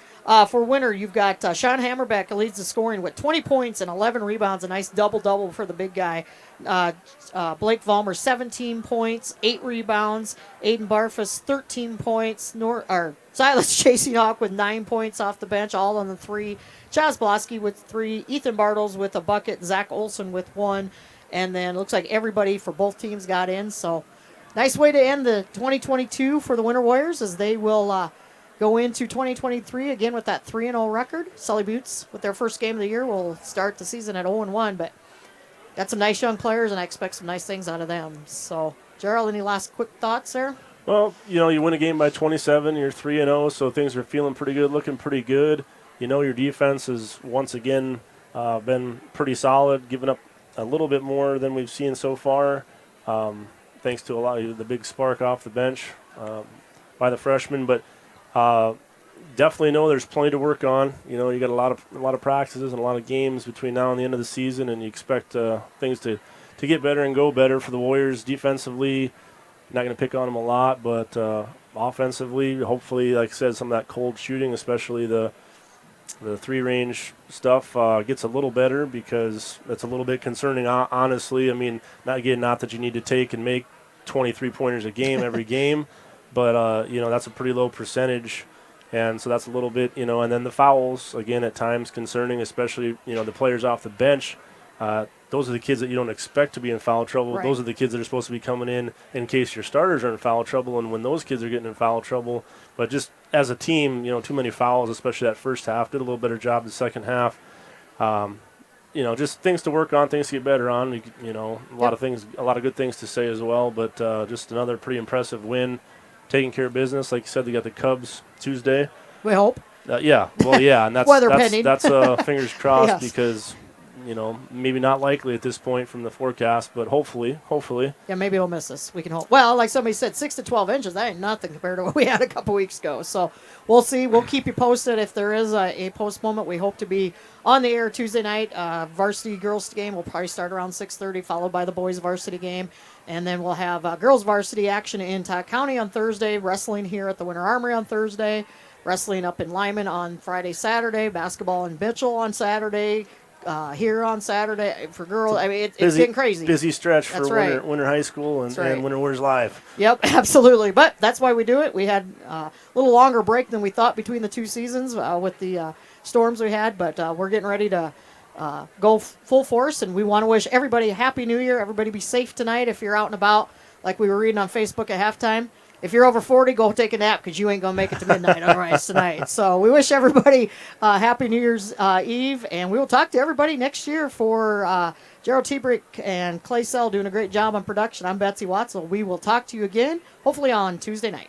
For Winter, you've got Sean Hammerbeck who leads the scoring with 20 points and 11 rebounds. A nice double-double for the big guy. Blake Vollmer, 17 points, 8 rebounds. Aiden Barfus, 13 points. Silas Chasing Hawk with 9 points off the bench, all on the 3. Chaz Blosky with 3. Ethan Bartles with a bucket. Zach Olson with 1. And then looks like everybody for both teams got in. So nice way to end the 2022 for the Winter Warriors as they will go into 2023 again with that 3-0 record. Sully Buttes, with their first game of the year, will start the season at 0-1, but got some nice young players, and I expect some nice things out of them. So, Gerald, any last quick thoughts there? Well, you win a game by 27, you're 3-0, so things are feeling pretty good, looking pretty good. Your defense has once again been pretty solid, giving up a little bit more than we've seen so far, thanks to a lot of the big spark off the bench by the freshmen, but definitely know there's plenty to work on. You got a lot of practices and a lot of games between now and the end of the season, and you expect things to get better and go better for the Warriors defensively. not going to pick on them a lot, but offensively, hopefully, like I said, some of that cold shooting, especially the 3-range stuff, gets a little better, because that's a little bit concerning, honestly. I mean, not that you need to take and make 23-pointers a game every game, but, that's a pretty low percentage. And so that's a little bit, and then the fouls, again, at times concerning, especially, the players off the bench. Those are the kids that you don't expect to be in foul trouble. Right. Those are the kids that are supposed to be coming in case your starters are in foul trouble, and when those kids are getting in foul trouble. But just as a team, too many fouls, especially that first half. Did a little better job the second half. Just things to work on, things to get better on. A lot of things, a lot of good things to say as well. But just another pretty impressive win, taking care of business. Like you said, they got the Cubs Tuesday. We hope. Yeah, and that's Weather pending. That's fingers crossed, Yes. because maybe not likely at this point from the forecast, but hopefully. Yeah, maybe we'll miss us. We can hope. Well, like somebody said, 6 to 12 inches, that ain't nothing compared to what we had a couple weeks ago. So we'll see. We'll keep you posted if there is a postponement. We hope to be on the air Tuesday night. Varsity girls game will probably start around 6:30, followed by the boys varsity game. And then we'll have girls varsity action in Todd County on Thursday, wrestling here at the Winter Armory on Thursday, wrestling up in Lyman on Friday, Saturday, basketball in Mitchell on Saturday, here on Saturday for girls. I mean, it's getting crazy. Busy stretch That's for right. winter high school and Winter Warriors Live. Yep, absolutely. But that's why we do it. We had a little longer break than we thought between the two seasons with the storms we had, but we're getting ready to go full force, and we want to wish everybody a Happy New Year. Everybody be safe tonight if you're out and about, like we were reading on Facebook at halftime. If you're over 40, go take a nap, because you ain't going to make it to midnight otherwise tonight. So we wish everybody Happy New Year's Eve, and we will talk to everybody next year for Gerald Tebrick and Clay Sell doing a great job on production. I'm Betsy Watzel. We will talk to you again, hopefully on Tuesday night.